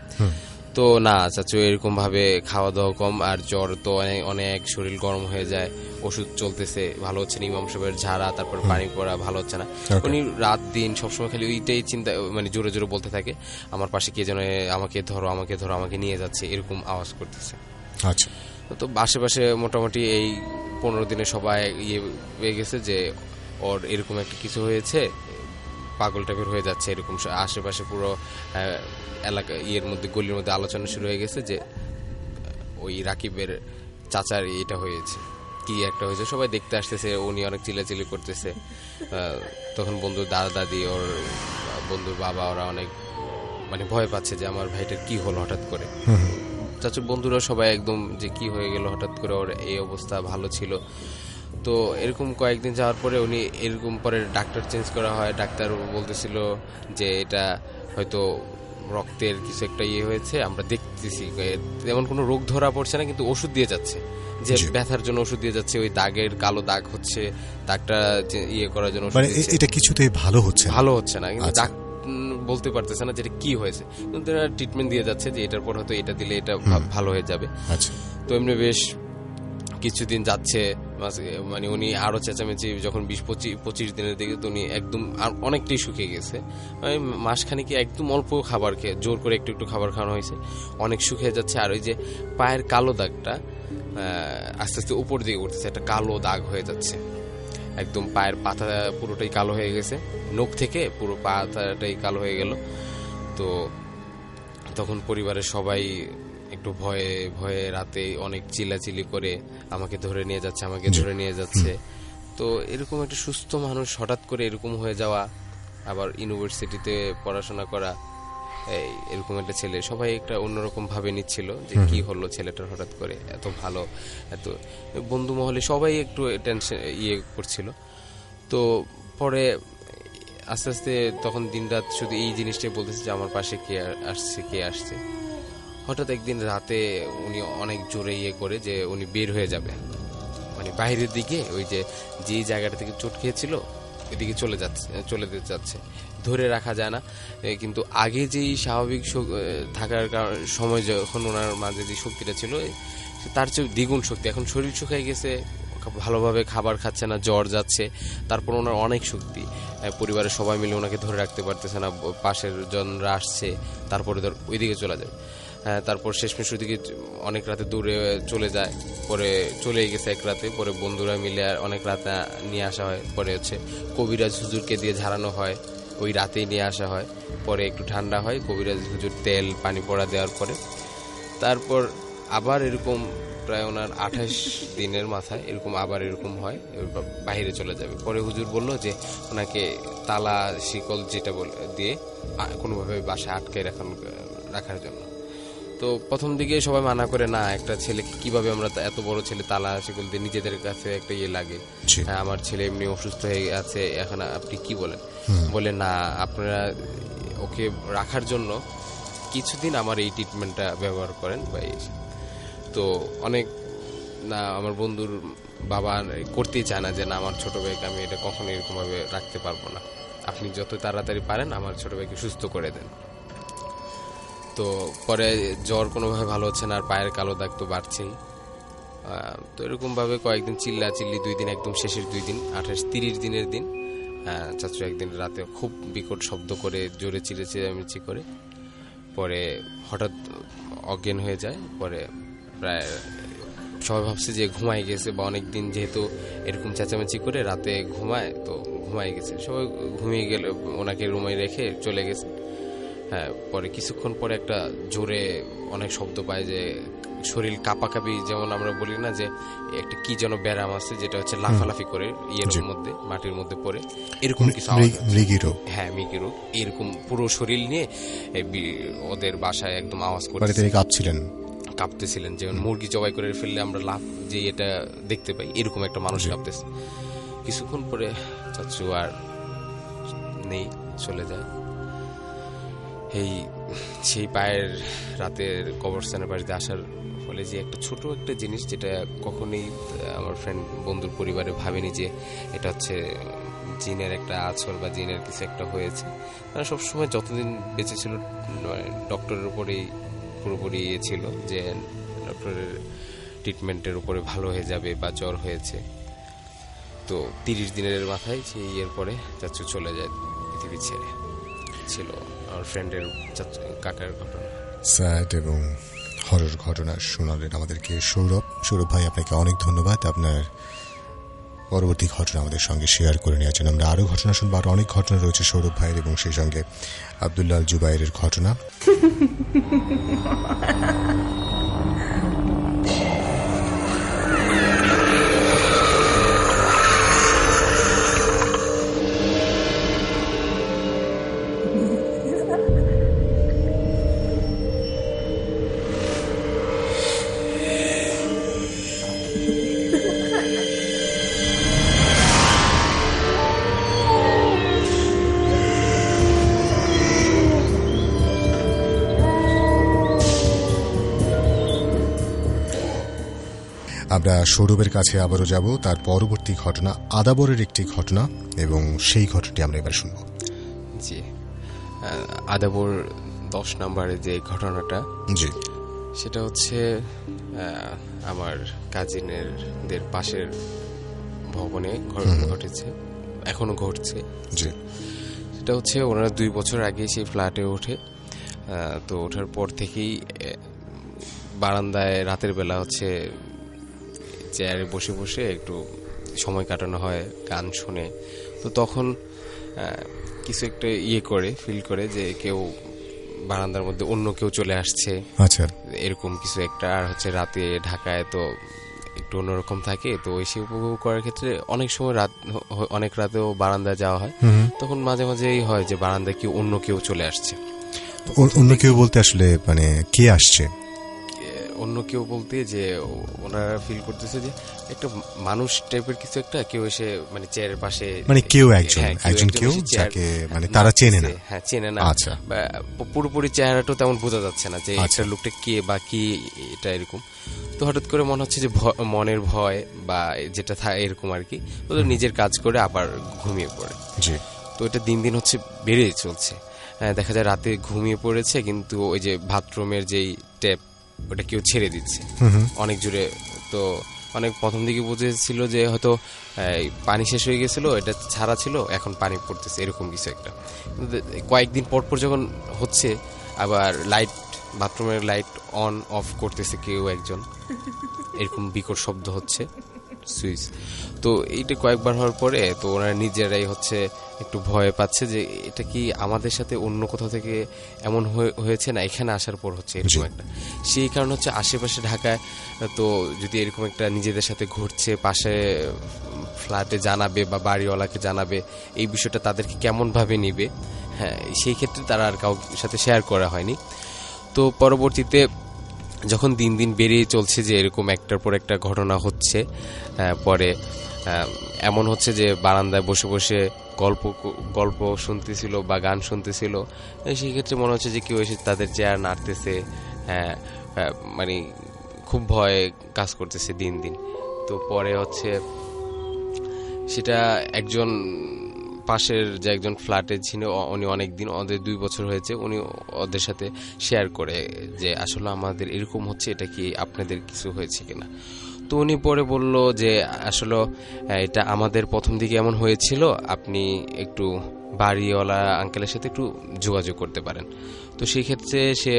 তো না চাচু, এরকম ভাবে খাওয়া দাওয়া কম, আর জ্বর তো অনেক শরীর গরম হয়ে যায়, ওষুধ চলতেছে, ভালো হচ্ছে না। ইমাম সাহেবের ঝাড়া, তারপর পানি পড়া, ভালো হচ্ছে না। উনি রাত দিন সবসময় খালি ওইটাই চিন্তা, মানে জোরে জোরে বলতে থাকে, আমার পাশে কে যেন আমাকে ধরো, আমাকে ধরো, আমাকে নিয়ে যাচ্ছে, এরকম আওয়াজ করতেছে। আচ্ছা। তো আশেপাশে মোটামুটি এই 15 দিনে সবাই পেয়ে গেছে যে ওর এরকম একটা কিছু হয়েছে, পাগল টাইপের হয়ে যাচ্ছে এরকম। আশেপাশে পুরো এলাকা মধ্যে, গলির মধ্যে আলোচনা শুরু হয়ে গেছে যে ওই রাকিবের চাচার এটা হয়েছে, কি একটা হয়েছে, সবাই দেখতে আসতেছে। উনি অনেক চিল্লাচিল্লি করতেছে। তখন বন্ধুর দাদা দাদি, ওর বন্ধুর বাবা, ওরা অনেক মানে ভয় পাচ্ছে যে আমার ভাইটার কি হলো হঠাৎ করে। চাচুর বন্ধুরা সবাই একদম যে কি হয়ে গেল হঠাৎ করে, ওর এই অবস্থা, ভালো ছিল। তো এরকম কয়েকদিন যাওয়ার পরে উনি এরকম পরে ডাক্তার চেঞ্জ করা হয়। ডাক্তার বলতেছিল যে এটা হয়তো রক্তের কিছু একটা হয়েছে, আমরা দেখতেছি তেমন কোনো রোগ ধরা পড়ছে না, কিন্তু ওষুধ দিয়ে যাচ্ছে, যে ব্যথার জন্য ওষুধ দিয়ে যাচ্ছে, ওই দাগের কালো দাগ হচ্ছে, দাগটা করার জন্য এটা কিছুতেই ভালো হচ্ছে না, কিন্তু বলতে পারতেছে না যেটা কি হয়েছে, কিন্তু ট্রিটমেন্ট দিয়ে যাচ্ছে যে এটার পর হয়তো এটা দিলে এটা ভালো হয়ে যাবে। তো এমনি বেশ কিছুদিন যাচ্ছে, মানে উনি আরো চেঁচামেচি, যখন 20-25 দিনের দিকে তো উনি একদম অনেকটাই শুকিয়ে গেছে। মাসখানেক একদম অল্প খাবার খেয়ে, জোর করে একটু একটু খাবার খাওয়ানো হয়েছে, অনেক শুকিয়ে যাচ্ছে। আর ওই যে পায়ের কালো দাগটা আস্তে আস্তে উপর দিকে উঠতেছে, একটা কালো দাগ হয়ে যাচ্ছে, একদম পায়ের পাতা পুরোটাই কালো হয়ে গেছে, নখ থেকে পুরো পাতাটাই কালো হয়ে গেল। তো তখন পরিবারের সবাই একটু ভয়ে ভয়ে রাতে অনেক চিল্লাচিল্লি করে আমাকে ধরে নিয়ে যাচ্ছে, আমাকে ধরে নিয়ে যাচ্ছে। তো এরকম একটা সুস্থ মানুষ হঠাৎ করে এরকম হয়ে যাওয়া, আবার ইউনিভার্সিটিতে পড়াশোনা করা, এরকম একটা ছেলে, সবাই একটা অন্যরকম ভাবে নিচ্ছিল যে কি হলো ছেলেটার হঠাৎ করে, এত ভালো, এত বন্ধু মহলে সবাই একটু টেনশন করছিল। তো পরে আস্তে আস্তে তখন দিনরাত শুধু এই জিনিসটাই বলতেছে যে আমার পাশে কে আসছে। হঠাৎ একদিন রাতে উনি অনেক জোরে করে যে উনি বের হয়ে যাবে, মানে বাইরের দিকে, ওই যে জায়গাটা থেকে চোট খেয়েছিল এদিকে চলে যেতে যাচ্ছে, ধরে রাখা যায় না। কিন্তু আগে যেই স্বাভাবিক থাকার সময় যখন ওনার মাঝে যে শক্তিটা ছিল তার চেয়ে দ্বিগুণ শক্তি, এখন শরীর শুকিয়ে গেছে, ভালোভাবে খাবার খাচ্ছে না, জ্বর যাচ্ছে, তারপর ওনার অনেক শক্তি, পরিবারের সবাই মিলে ওনাকে ধরে রাখতে পারতেছে না, পাশের জনরা আসছে, তারপরে ওইদিকে চলে যায়। তারপর শেষমেশ ওইদিকে অনেক রাতে দূরে চলে যায়, পরে চলে গেছে এক রাতে, পরে বন্ধুরা মিলে অনেক রাতে নিয়ে আসা হয়, পরে হচ্ছে কবিরাজ হুজুরকে দিয়ে ঝাড়ানো হয়, ওই রাতেই নিয়ে আসা হয়, পরে একটু ঠান্ডা হয়, কবিরাজ হুজুর তেল পানি পড়া দেওয়ার পরে তারপর আবার এরকম প্রায় ওনার 28 দিনের মাথায় এরকম আবার এরকম হয়, বাইরে চলে যাবে। পরে হুজুর বলল যে ওনাকে তালা শিকল যেটা দিয়ে কোনোভাবে বাসায় আটকে রাখার জন্য। তো প্রথম দিকে সবাই মানা করে, না একটা ছেলেকে কিভাবে আমরা, এত বড় ছেলে তালা শিকল দিয়ে, নিজেদের কাছে একটা লাগে, আমার ছেলে এমনি অসুস্থ হয়ে আছে, এখন আপনি কি বলেন? বলে না, আপনারা ওকে রাখার জন্য কিছুদিন আমার এই ট্রিটমেন্টটা ব্যবহার করেন। তো অনেক না, আমার বন্ধুর বাবা করতেই চায় না যে না, আমার ছোট ভাইকে আমি এটা কখনো এরকম ভাবে রাখতে পারবো না, আপনি যত তাড়াতাড়ি পারেন আমার ছোট ভাইকে সুস্থ করে দেন। তো পরে জ্বর কোনোভাবে ভালো হচ্ছে না, আর পায়ের কালো দাগ তো বাড়ছেই। তো এরকমভাবে কয়েকদিন চিল্লি 2 দিন, একদম শেষের 2 দিন 28-30 দিনের দিন চাচু একদিন রাতে খুব বিকট শব্দ করে জোরে চিল্লামিচি করে পরে হঠাৎ অজ্ঞান হয়ে যায়। পরে প্রায় সবাই ভাবছে যে ঘুমায় গেছে, বা অনেক দিন যেহেতু এরকম চেঁচামেচি করে রাতে ঘুমায়, তো ঘুমায় গেছে, সবাই ঘুমিয়ে গেলে ওনাকে রুমে রেখে চলে গেছে। হ্যাঁ, পরে কিছুক্ষণ পরে একটা জোরে অনেক শব্দ পায়, যে শরীর কাঁপাকাঁপি, যেমন আমরা বলি না যে একটা কি যেন ব্যারাম আছে যেটা হচ্ছে লাফালাফি করে ইয়ের মধ্যে, মাটির মধ্যে পড়ে, এরকম কিছু মৃগী রোগ। হ্যাঁ, মৃগী রোগ। এরকম পুরো শরীর নিয়ে ওদের বাসায় একদম আওয়াজ করে কাঁপতেছিলেন, যেমন মুরগি জবাই করে ফেললে আমরা লাফ যে এটা দেখতে পাই, এরকম একটা মানুষ কাঁপতেছে। কিছুক্ষণ পরে চাচু আর নেই, চলে যায়। সেই পায়ের রাতের কবরস্থানের বাড়িতে আসার ফলে যে একটা ছোট একটা জিনিস, যেটা কখনোই আমার ফ্রেন্ড বন্ধুর পরিবারে ভাবেনি যে এটা হচ্ছে জিনের একটা আছর বা জিনের কিছু একটা হয়েছে। তারা সবসময় যতদিন বেঁচে ছিল ডক্টরের উপরেই পুরোপুরি ছিল, যে ডক্টরের ট্রিটমেন্টের উপরে ভালো হয়ে যাবে বা জ্বর হয়েছে। তো 30 দিনের মাথায় সেই ইয়ের পরে চাচু চলে যায় পৃথিবী ছেড়ে। ছিল আমার ফ্রেন্ডের কাকার ঘটনা। স্যাড এবং হরর ঘটনা শোনালেন আমাদেরকে সৌরভ ভাই, আপনাকে অনেক ধন্যবাদ আপনার পরবর্তী ঘটনা আমাদের সঙ্গে শেয়ার করে নেওয়ার জন্য। আমরা আরও ঘটনা শুনবো, আরও অনেক ঘটনা রয়েছে সৌরভ ভাইয়ের, এবং সেই সঙ্গে আব্দুল্লাহ আল জুবাইরের ঘটনা। আমরা সৌরভের কাছে আবারও যাব, তার পরবর্তী ঘটনা আদাবরের একটি ঘটনা, এবং সেই ঘটনাটি আমরা এবার শুনব। জি, আদাবর 10 নম্বরে যে ঘটনাটা, জি, সেটা হচ্ছে আমার কাজিনের পাশের ভবনে ঘটেছে, এখনো ঘটছে। জি, সেটা হচ্ছে ওনারা 2 বছর আগে সেই ফ্ল্যাটে ওঠে। তো ওঠার পর থেকেই বারান্দায় রাতের বেলা হচ্ছে চেয়ারে বসে বসে একটু সময় কাটানো হয়, গান শুনে। তো তখন কিছু একটা ফিল করে যে কেউ বারান্দার মধ্যে অন্য কেউ চলে আসছে, আচ্ছা, এরকম কিছু একটা। আর হচ্ছে রাতে ঢাকায় তো একটু অন্যরকম থাকে, তো ওই সে উপভোগ করার ক্ষেত্রে অনেক সময় অনেক রাতেও বারান্দায় যাওয়া হয়। তখন মাঝে মাঝেই হয় যে বারান্দায় অন্য কেউ চলে আসছে। অন্য কেউ বলতে আসলে মানে কে আসছে? অন্য কেউ বলতে যে ওনারা ফিল করতেছে যে একটা মানুষ টাইপের কিছু একটা কেউ এসে মানে চেয়ারের পাশে, মানে কেউ একজন কেউ যাকে মানে তারা চেনে না। হ্যাঁ, চেনে না। আচ্ছা, পুরোপুরি চেহারাটা তেমন বোঝা যাচ্ছে না যে একটা লোকটা কে বা কি, এটা এরকম। তো হঠাৎ করে মনে হচ্ছে যে মনের ভয় বা যেটা থাকে এরকম আর কি, ওদের নিজের কাজ করে আবার ঘুমিয়ে পড়ে। তো এটা দিন দিন হচ্ছে বেড়ে চলছে। দেখা যায় রাতে ঘুমিয়ে পড়েছে, কিন্তু ওই যে বাথরুমের যেই ট্যাপ ওটা কেউ ছেড়ে দিচ্ছে অনেক জোরে। তো অনেক প্রথম দিকে বুঝেছিল যে হয়তো পানি শেষ হয়ে গেছিল, এটা ছাড়া ছিল, এখন পানি পড়তেছে, এরকম কিছু একটা। কয়েকদিন পর পর যখন হচ্ছে, আবার বাথরুমের লাইট অন অফ করতেছে কেউ একজন, এরকম বিকট শব্দ হচ্ছে সুইচ। তো এইটা কয়েকবার হওয়ার পরে তো ওনারা নিজেরাই হচ্ছে একটু ভয় পাচ্ছে যে এটা কি আমাদের সাথে অন্য কোথাও থেকে এমন হয়েছে না এখানে আসার পর হচ্ছে এরকম একটা। সেই কারণ হচ্ছে আশেপাশে ঢাকায় তো যদি এরকম একটা নিজেদের সাথে ঘটছে, পাশে ফ্ল্যাটে জানাবে বা বাড়িওয়ালাকে জানাবে, এই বিষয়টা তাদেরকে কেমনভাবে নিবে, হ্যাঁ, সেই ক্ষেত্রে তারা আর কাউর সাথে শেয়ার করা হয়নি। তো পরবর্তীতে যখন দিন দিন বেরিয়ে চলছে যে এরকম একটার পর একটা ঘটনা হচ্ছে, পরে এমন হচ্ছে যে বারান্দায় বসে বসে গল্প শুনতেছিল বা গান শুনতেছিল, সেই ক্ষেত্রে মনে হচ্ছে যে কেউ এসে তাদের চেয়ার নাড়তেছে, মানে খুব ভয় কাজ করতেছে দিন দিন। তো পরে হচ্ছে সেটা একজন পাশের যে একজন ফ্ল্যাটে ছিল, উনি অনেক দিন, ওদের 2 বছর হয়েছে, উনি ওদের সাথে শেয়ার করে যে আসলে আমাদের এরকম হচ্ছে, এটা কি আপনাদের কিছু হয়েছে কিনা। তো উনি পরে বলল যে আসলে এটা আমাদের প্রথম দিকে এমন হয়েছিল, আপনি একটু বাড়িওয়ালা আঙ্কেলের সাথে একটু যোগাযোগ করতে পারেন। তো সেই ক্ষেত্রে সে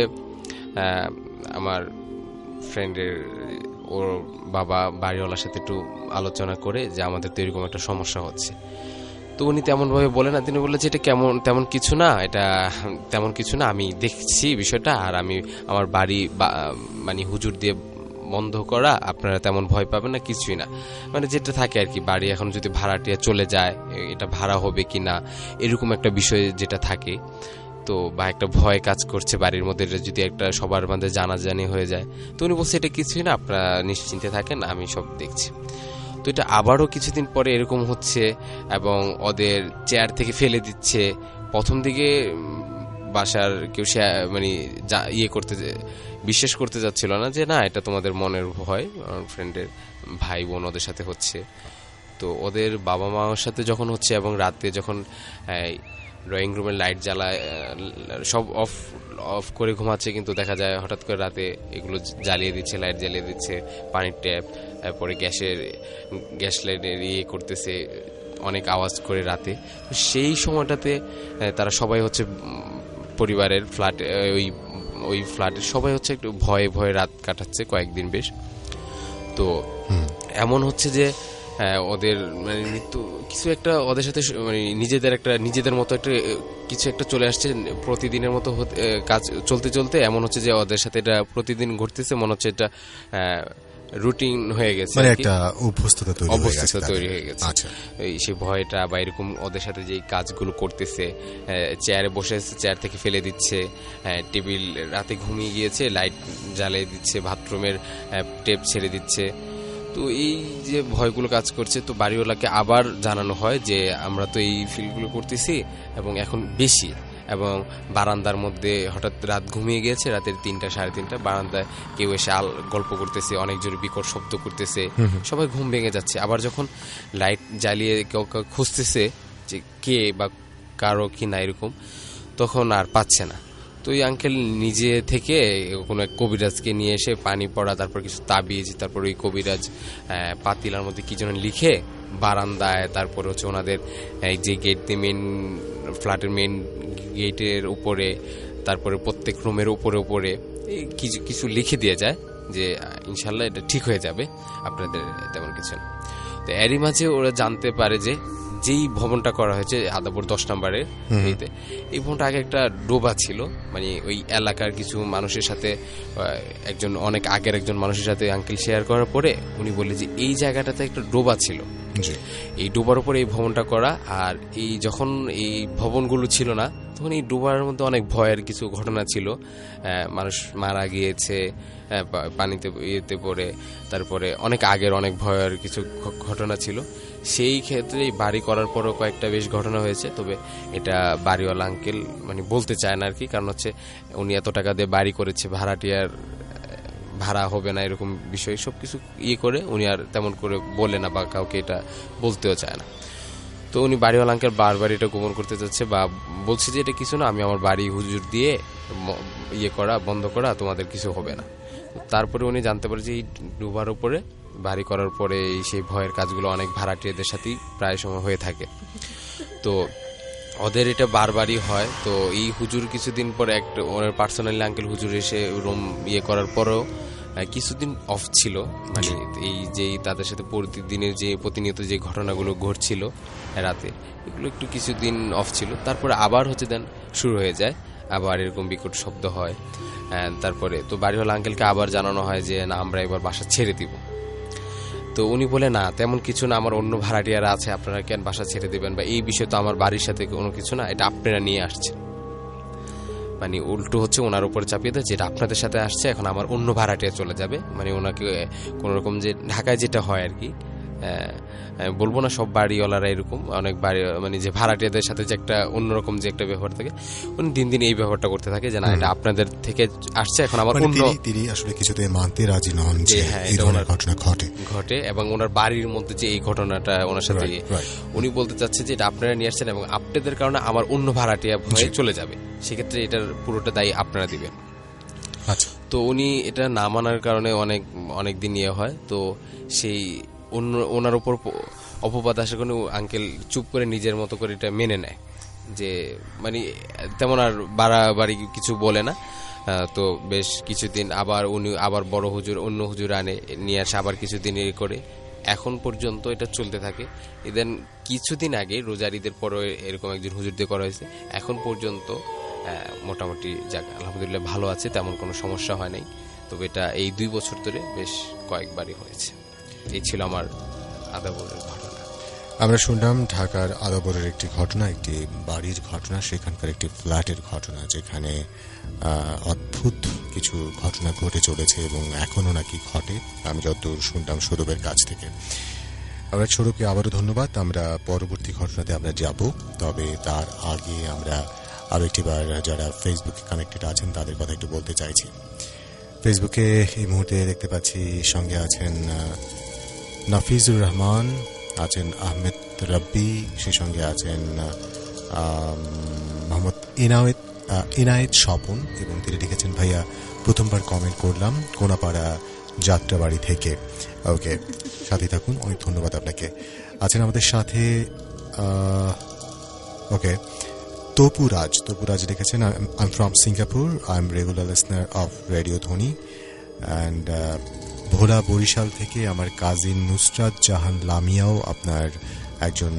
আমার ফ্রেন্ডের ওর বাবা বাড়িওয়ালার সাথে একটু আলোচনা করে যে আমাদের তো এরকম একটা সমস্যা হচ্ছে। তো উনি তেমনভাবে বলে না, তিনি বললেন যে এটা তেমন কিছু না, এটা তেমন কিছু না, আমি দেখছি বিষয়টা, আর আমি আমার বাড়ি মানে হুজুর দিয়ে বন্ধ করা, আপনারা তেমন ভয় পাবেন না, কিছুই না। মানে যেটা থাকে আর কি, বাড়ি এখন যদি ভাড়াটিয়া চলে যায়, এটা ভাড়া হবে কি না, এরকম একটা বিষয় যেটা থাকে, তো বা একটা ভয় কাজ করছে বাড়ির মধ্যে, যদি একটা সবার মধ্যে জানাজানি হয়ে যায়। তো উনি বলছে এটা কিছুই না, আপনারা নিশ্চিন্তে থাকেন, আমি সব দেখছি। তো এটা আবারও কিছুদিন পরে এরকম হচ্ছে এবং ওদের চেয়ার থেকে ফেলে দিচ্ছে। প্রথম দিকে বাসার কেউ মানে বিশ্বাস করতে যাচ্ছিল না যে না, এটা তোমাদের মনের ভয়, ফ্রেন্ডের ভাই বোন ওদের সাথে হচ্ছে। তো ওদের বাবা মার সাথে যখন হচ্ছে এবং রাতে যখন ড্রয়িং রুমের লাইট জ্বালায়, সব অফ করে ঘুমাচ্ছে, কিন্তু দেখা যায় হঠাৎ করে রাতে এগুলো জ্বালিয়ে দিচ্ছে, লাইট জ্বালিয়ে দিচ্ছে, পানির ট্যাপ, তারপরে গ্যাস লাইটের করতেছে, অনেক আওয়াজ করে রাতে। তো সেই সময়টাতে তারা সবাই হচ্ছে পরিবারের ফ্ল্যাট, ওই ফ্ল্যাটের সবাই হচ্ছে একটু ভয়ে ভয়ে রাত কাটাচ্ছে কয়েকদিন বেশ। তো এমন হচ্ছে যে ওদের মানে মৃত্যু কিছু একটা ওদের সাথে মানে নিজেদের মতো একটা কিছু একটা চলে আসছে, প্রতিদিনের মতো কাজ চলতে চলতে এমন হচ্ছে যে ওদের সাথে এটা প্রতিদিন ঘটতেছে, মনে হচ্ছে এটা রুটিন হয়ে গেছে, মানে একটা অভ্যস্ততা তৈরি হয়ে গেছে। আচ্ছা, সেই ভয়টা বা এরকম ওদের সাথে যে কাজগুলো করতেছে, চেয়ারে বসে আছে চেয়ার থেকে ফেলে দিচ্ছে, টেবিল রাতে ঘুমিয়ে গিয়েছে লাইট জ্বালিয়ে দিচ্ছে, বাথরুমের টেপ ছেড়ে দিচ্ছে। তো এই যে ভয়গুলো কাজ করছে, তো বাড়িওয়ালাকে আবার জানানো হয় যে আমরা তো এই ফিলগুলো করতেছি এবং এখন বেশি, এবং বারান্দার মধ্যে হঠাৎ রাত ঘুমিয়ে গিয়েছে, রাতের 3টা 3:30 বারান্দায় কেউ এসে গল্প করতেছে, অনেক জোরে বিকট শব্দ করতেছে, সবাই ঘুম ভেঙে যাচ্ছে। আবার যখন লাইট জ্বালিয়ে কেউ খুঁজতেছে যে কে বা কারো কি না এরকম, তখন আর পাচ্ছে না। তো ওই আঙ্কেল নিজে থেকে কোনো এক কবিরাজকে নিয়ে এসে পানি পড়া, তারপর কিছু তাবিজ, তারপর ওই কবিরাজ পাতিলার মধ্যে কি যেন লিখে বারান্দায়, তারপর হচ্ছে ওনাদের যে গেট দিয়ে ফ্ল্যাটের মেন গেটের উপরে, তারপরে প্রত্যেক রুমের উপরে কিছু লিখে দিয়ে যায় যে ইনশাল্লাহ এটা ঠিক হয়ে যাবে, আপনাদের তেমন কিছু না। তো এরই মাঝে ওরা জানতে পারে যে যেই ভবনটা করা হয়েছে আদাপুর 10 নম্বরের, এই ভবনটা আগে একটা ডোবা ছিল। মানে ওই এলাকার কিছু মানুষের সাথে, অনেক আগের একজন মানুষের সাথে আঙ্কেল শেয়ার করার পরে উনি বললেন যে এই জায়গাটাতে একটা ডোবা ছিল, এই ডোবার উপরে এই ভবনটা করা। আর এই যখন এই ভবনগুলো ছিল না, তখন এই ডোবার মধ্যে অনেক ভয়ের কিছু ঘটনা ছিল, মানুষ মারা গিয়েছে পানিতে ইয়েতে পড়ে, তারপরে অনেক আগের অনেক ভয়ের কিছু ঘটনা ছিল। সেই ক্ষেত্রে বাড়ি করার পরও কয়েকটা বেশ ঘটনা হয়েছে, তবে এটা বাড়িওয়ালা আঙ্কেল মানে বলতে চায় না আর কি, কারণ হচ্ছে উনি এত টাকা দিয়ে বাড়ি করেছে, ভাড়াটিয়ার ভাড়া হবে না এরকম বিষয় সবকিছু করে উনি আর তেমন করে বলে না বা কাউকে এটা বলতেও চায় না। তো উনি বাড়িওয়ালা আঙ্কেল বারবার এটা গোপন করতে চাচ্ছে বা বলছে যে এটা কিছু না, আমি আমার বাড়ি হুজুর দিয়ে বন্ধ করা, তোমাদের কিছু হবে না। তারপরে উনি জানতে পারে যে এই ডুবার উপরে বাড়ি করার পরে সেই ভয়ের কাজগুলো অনেক ভাড়াটিয়াদের সাথেই প্রায় সময় হয়ে থাকে। তো ওদের এটা বারবারই হয়। তো এই হুজুর কিছুদিন পরে একটা ওনার পার্সোনালি আঙ্কেল হুজুর এসে রুম করার পরেও কিছুদিন অফ ছিল, মানে এই যে তাদের সাথে প্রতিনিয়ত যে ঘটনাগুলো ঘটছিল রাতে, এগুলো একটু কিছুদিন অফ ছিল। তারপরে আবার হচ্ছে দেন শুরু হয়ে যায়, আবার এরকম বিকট শব্দ হয়। তারপরে তো বাড়িওয়ালা আঙ্কেলকে আবার জানানো হয় যে না, আমরা এবার বাসা ছেড়ে দিব। তো উনি বলে না, তেমন কিছু না, আমার অন্য ভাড়াটিয়ারা আছে, আপনারা কেন বাসা ছেড়ে দিবেন, বা এই বিষয় তো আমার বাড়ির সাথে কোনো কিছু না, এটা আপনারা নিয়ে আসছেন। মানে উল্টো হচ্ছে ওনার উপর চাপিয়ে দেয়, যেটা আপনাদের সাথে আসছে এখন আমার অন্য ভাড়াটিয়া চলে যাবে, মানে ওনাকে কোনোরকম যে ঢাকায় যেটা হয় আর কি, আমি বলবো না সব বাড়িওয়ালারা এরকম, অনেক বাড়ি মানে যে ভাড়াটিয়াদের সাথে যে একটা অন্যরকম যে একটা ব্যবহার থাকে, উনি দিন দিন এই ব্যবহারটা করতে থাকে যে না এটা আপনাদের থেকে আসছে, এখন আমার অন্য তিনি আসলে কিছুতে মানতে রাজি নন যে এই ধরনের ঘটনা ঘটে এবং ওনার বাড়ির মধ্যে যে এই ঘটনাটা ওনার সাথে উনি বলতে চাচ্ছে যে এটা আপনারা নিয়ে আসছেন এবং আপনাদের কারণে আমার অন্য ভাড়াটিয়া হয়ে চলে যাবে, সেক্ষেত্রে এটার পুরোটা দায়ী আপনারা দিবেন। আচ্ছা, তো উনি এটা না মানার কারণে অনেক দিন ইয়ে হয়। তো সেই ওনার উপর অপবাদ আসার কারণে আঙ্কেল চুপ করে নিজের মতো করে এটা মেনে নেয়, যে মানে তেমন আর বাড়াবাড়ি কিছু বলে না। তো বেশ কিছুদিন উনি আবার বড় হুজুর অন্য হুজুর নিয়ে আসে, আবার কিছুদিন করে এখন পর্যন্ত এটা চলতে থাকে। ইদেন কিছুদিন আগে রোজার ঈদের পরে এরকম একজন হুজুর দিয়ে করা হয়েছে, এখন পর্যন্ত মোটামুটি যাক আলহামদুলিল্লাহ ভালো আছে, তেমন কোনো সমস্যা হয় নাই। তবে এটা এই 2 বছর ধরে বেশ কয়েকবারই হয়েছে। এই ছিল আমার আদাবরের ঘটনা। আমরা শুনলাম ঢাকার আদাবরের একটি ঘটনা, একটি বাড়ির ঘটনা, সেখানকার একটি ফ্ল্যাটের ঘটনা, যেখানে অদ্ভুত কিছু ঘটনা ঘটে চলেছে এবং এখনো নাকি ঘটে, আমি যতদূর শুনলাম সৌরভের কাছ থেকে। আমরা সৌরভকে আবারও ধন্যবাদ। আমরা পরবর্তী ঘটনাতে আমরা যাব, তবে তার আগে আমরা আরও একটিবার যারা ফেসবুকে কানেক্টেড আছেন তাদের কথা একটু বলতে চাইছি। ফেসবুকে এই মুহূর্তে দেখতে পাচ্ছি সঙ্গে আছেন নাফিজুর রহমান, আছেন আহমেদ রব্বি, সেই সঙ্গে আছেন মোহাম্মদ ইনায়েত স্বপন, এবং তিনি লিখেছেন ভাইয়া প্রথমবার কমেন্ট করলাম কোনাপাড়া যাত্রাবাড়ি থেকে। ওকে, সাথে থাকুন, অনেক ধন্যবাদ আপনাকে। আছেন আমাদের সাথে ওকে তপুরাজ লিখেছেন I am from Singapore, I am regular listener of radio ধ্বনি অ্যান্ড ভোলা বরিশাল থেকে আমার কাজিন নুসরাত জাহান লামিয়াও আপনার একজন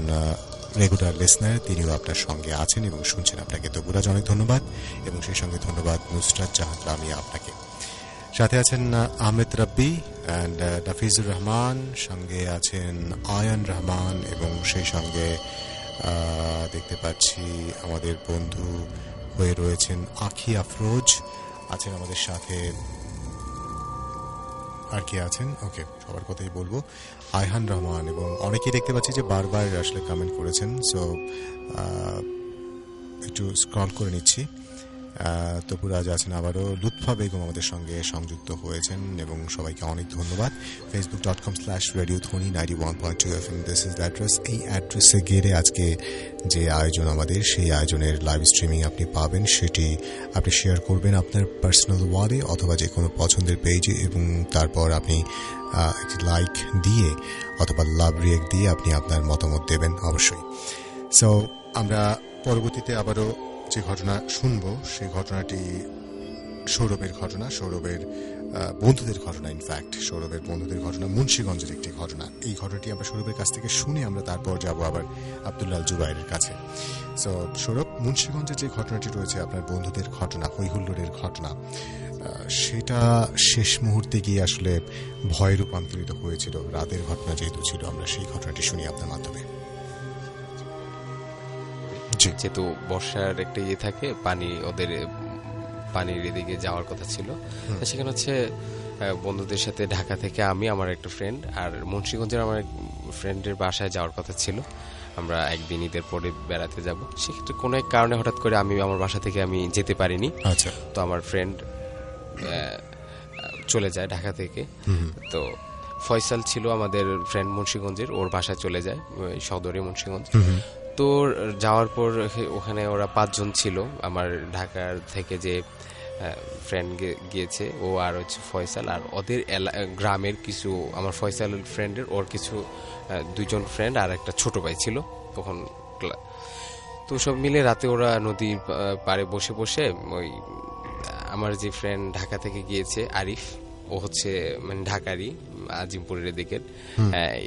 রেগুলার লিসনার, তিনিও আপনার সঙ্গে আছেন এবং শুনছেন আপনাকে। তপুরাজ অনেক ধন্যবাদ, এবং সেই সঙ্গে ধন্যবাদ নুসরাত জাহান লামিয়া আপনাকে। সাথে আছেন আহমেদ রব্বি অ্যান্ড নাফিজুর রহমান, সঙ্গে আছেন আয়ান রহমান, এবং সেই সঙ্গে দেখতে পাচ্ছি আমাদের বন্ধু হয়ে রয়েছেন আখি আফরোজ, আছেন আমাদের সাথে। আর কি আছেন, ওকে সবার কথাই বলবো, আয়হান রহমান, এবং অনেকেই দেখতে পাচ্ছি যে বারবার আসলে কমেন্ট করেছেন। সো একটু স্ক্রল করে নিচ্ছি। তপুরাজ আছেন, আবারও লুৎফা বেগম আমাদের সঙ্গে সংযুক্ত হয়েছেন, এবং সবাইকে অনেক ধন্যবাদ। facebook.com/radiothoni 91.2 FM, this is the address. এই অ্যাড্রেসে গেলে আজকে যে আয়োজন আমাদের, সেই আয়োজনের লাইভ স্ট্রিমিং আপনি পাবেন, সেটি আপনি শেয়ার করবেন আপনার পার্সোনাল ওয়ালে অথবা যে কোনো পছন্দের পেজে, এবং তারপর আপনি একটি লাইক দিয়ে অথবা লাভ রিয়েক্ট দিয়ে আপনি আপনার মতামত দেবেন অবশ্যই। সো আমরা পরবর্তীতে আবারও যে ঘটনা শুনব, সেই ঘটনাটি সৌরভের ঘটনা, সৌরভের বন্ধুদের ঘটনা। ইনফ্যাক্ট সৌরভের বন্ধুদের ঘটনা, মুন্সিগঞ্জের একটি ঘটনা। এই ঘটনাটি আমরা সৌরভের কাছ থেকে শুনে আমরা তারপর যাব আবার আব্দুল্লাহ জুবাইরের কাছে। সো সৌরভ, মুন্সিগঞ্জের যে ঘটনাটি রয়েছে আপনার বন্ধুদের ঘটনা, হৈহুল্লোড়ের ঘটনা, সেটা শেষ মুহূর্তে গিয়ে আসলে ভয়ে রূপান্তরিত হয়েছিল, রাতের ঘটনা যেহেতু ছিল। আমরা সেই ঘটনাটি শুনি আপনার মাধ্যমে। যেহেতু বর্ষার একটা ইয়ে থাকে, ওদের পানির এদিকে যাওয়ার কথা ছিল, সেখানে হচ্ছে বন্ধুদের সাথে ঢাকা থেকে আমি, আমার একটা ফ্রেন্ড আর মুন্সিগঞ্জের আমার এক ফ্রেন্ডের বাসায় যাওয়ার কথা ছিল। আমরা একদিন ঈদের পরে বেড়াতে যাব, সেক্ষেত্রে কোনো এক কারণে হঠাৎ করে আমার বাসা থেকে আমি যেতে পারিনি। আচ্ছা, তো আমার ফ্রেন্ড চলে যায় ঢাকা থেকে। তো ফয়সাল ছিল আমাদের ফ্রেন্ড মুন্সিগঞ্জের, ওর বাসায় চলে যায় সদরে মুন্সিগঞ্জ। তো যাওয়ার পর ওখানে ওরা 5 জন ছিল, আমার ঢাকার থেকে যে ফ্রেন্ড গিয়েছে ও আর হচ্ছে ফয়সাল, আর ওদের গ্রামের কিছু আমার ফয়সাল ফ্রেন্ডের ওর কিছু 2 জন ফ্রেন্ড আর একটা ছোট ভাই ছিল তখন। তো সব মিলে রাতে ওরা নদীর পাড়ে বসে বসে ওই আমার যে ফ্রেন্ড ঢাকা থেকে গিয়েছে আরিফ, ও হচ্ছে মানে ঢাকারই আজিমপুরের দিকের,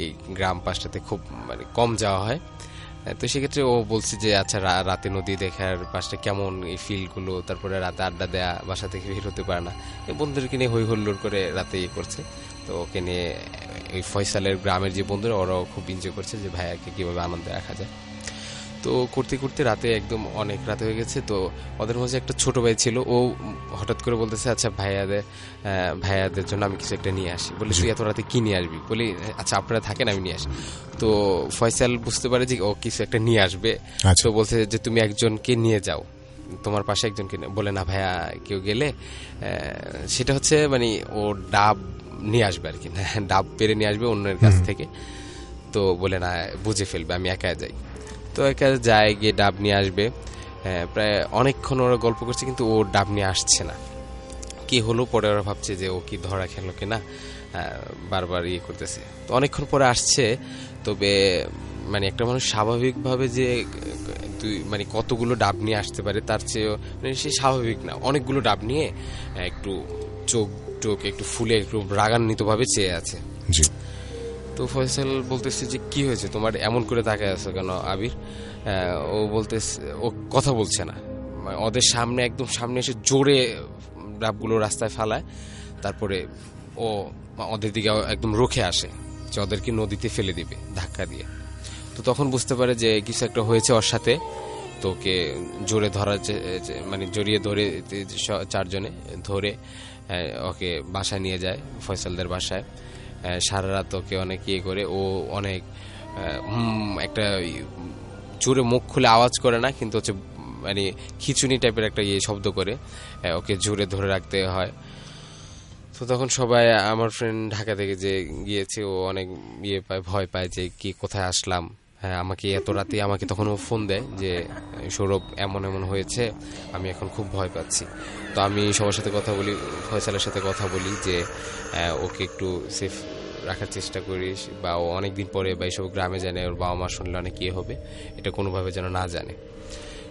এই গ্রাম পাশটাতে খুব মানে কম যাওয়া হয়। তো সেক্ষেত্রে ও বলছে যে আচ্ছা রাতে নদী দেখার পাশটা কেমন, এই ফিলগুলো, তারপরে রাতে আড্ডা দেয়া, বাসা থেকে বের হতে পারে না, বন্ধুদেরকে নিয়ে হই হুল্লোড় করে রাতে ইয়ে করছে। তো ওকে নিয়ে ওই ফয়সালের গ্রামের যে বন্ধুরা, ওরাও খুব এনজয় করছে যে ভাইয়াকে কিভাবে আনন্দে রাখা যায়। তো করতে করতে রাতে একদম অনেক রাত হয়ে গেছে। তো ওদের মাঝে একটা ছোট ভাই ছিল, ও হঠাৎ করে বলতেছে আচ্ছা ভাইয়াদের জন্য আমি কিছু একটা নিয়ে আসি। বলে তুই এত রাতে কি নিয়ে আসবি? বলি আচ্ছা আপনারা থাকেন, আমি নিয়ে আসি। তো ফয়সাল বুঝতে পারে যে ও কিছু একটা নিয়ে আসবে। তো বলছে যে তুমি একজনকে নিয়ে যাও, তোমার পাশে একজনকে। বলে না ভাইয়া, কেউ গেলে সেটা হচ্ছে মানে ও ডাব নিয়ে আসবে আর কি, ডাব পেরে নিয়ে আসবে অন্যের কাছ থেকে। তো বলে না, বুঝে ফেলবে, আমি একা যাই। তো একা যায়, গিয়ে ডাব নিয়ে আসবে। প্রায় অনেকক্ষণ ওরা গল্প করছে, কিন্তু ও ডাব নিয়ে আসছে না। কি হলো পরে ওরা ভাবছে যে ও কি ধরা খেলো কিনা, বারবার ইয়ে করতেছে। তো অনেকক্ষণ পরে আসছে। তবে মানে একটা মানুষ স্বাভাবিকভাবে যে মানে কতগুলো ডাব নিয়ে আসতে পারে তার চেয়ে মানে সে স্বাভাবিক না, অনেকগুলো ডাব নিয়ে একটু চোখ একটু ফুলে একটু রাগান্বিত ভাবে চেয়ে আছে। তো ফয়সাল বলতেছে যে কি হয়েছে তোমার, এমন করে তাকায় আছো কেন আবির? ও বলতেছে, ও কথা বলছে না। ওদের সামনে একদম সামনে এসে জোরে ডাবগুলো রাস্তায় ফালায়। তারপরে ও ওদের দিকে একদম রুখে আসে যে ওদেরকে নদীতে ফেলে দিবে ধাক্কা দিয়ে। তো তখন বুঝতে পারে যে কিছু একটা হয়েছে ওর সাথে। তো ওকে জোরে ধরার মানে জড়িয়ে ধরে চারজনে ধরে ওকে বাসায় নিয়ে যায়, ফয়সালদের বাসায়। সারা রাত ওকে অনেক ইয়ে করে, ও অনেক একটা জোরে মুখ খুলে আওয়াজ করে না, কিন্তু হচ্ছে মানে খিচুনি টাইপের একটা ইয়ে শব্দ করে ওকে জোরে ধরে রাখতে হয়। তো তখন সবাই, আমার ফ্রেন্ড ঢাকা থেকে যে গিয়েছে, ও অনেক ইয়ে পায়, ভয় পায় যে কি কোথায় আসলাম। হ্যাঁ, আমাকে এত রাতে আমাকে তখন ও ফোন দেয় যে সৌরভ এমন এমন হয়েছে, আমি এখন খুব ভয় পাচ্ছি। তো আমি সবার সাথে কথা বলি, ফয়সালের সাথে কথা বলি যে ওকে একটু সেফ রাখার চেষ্টা করিস, বা ও অনেকদিন পরে বা এইসব গ্রামে জানে, ওর বাবা মা শুনলে অনেক ইয়ে হবে, এটা কোনোভাবে যেন না জানে।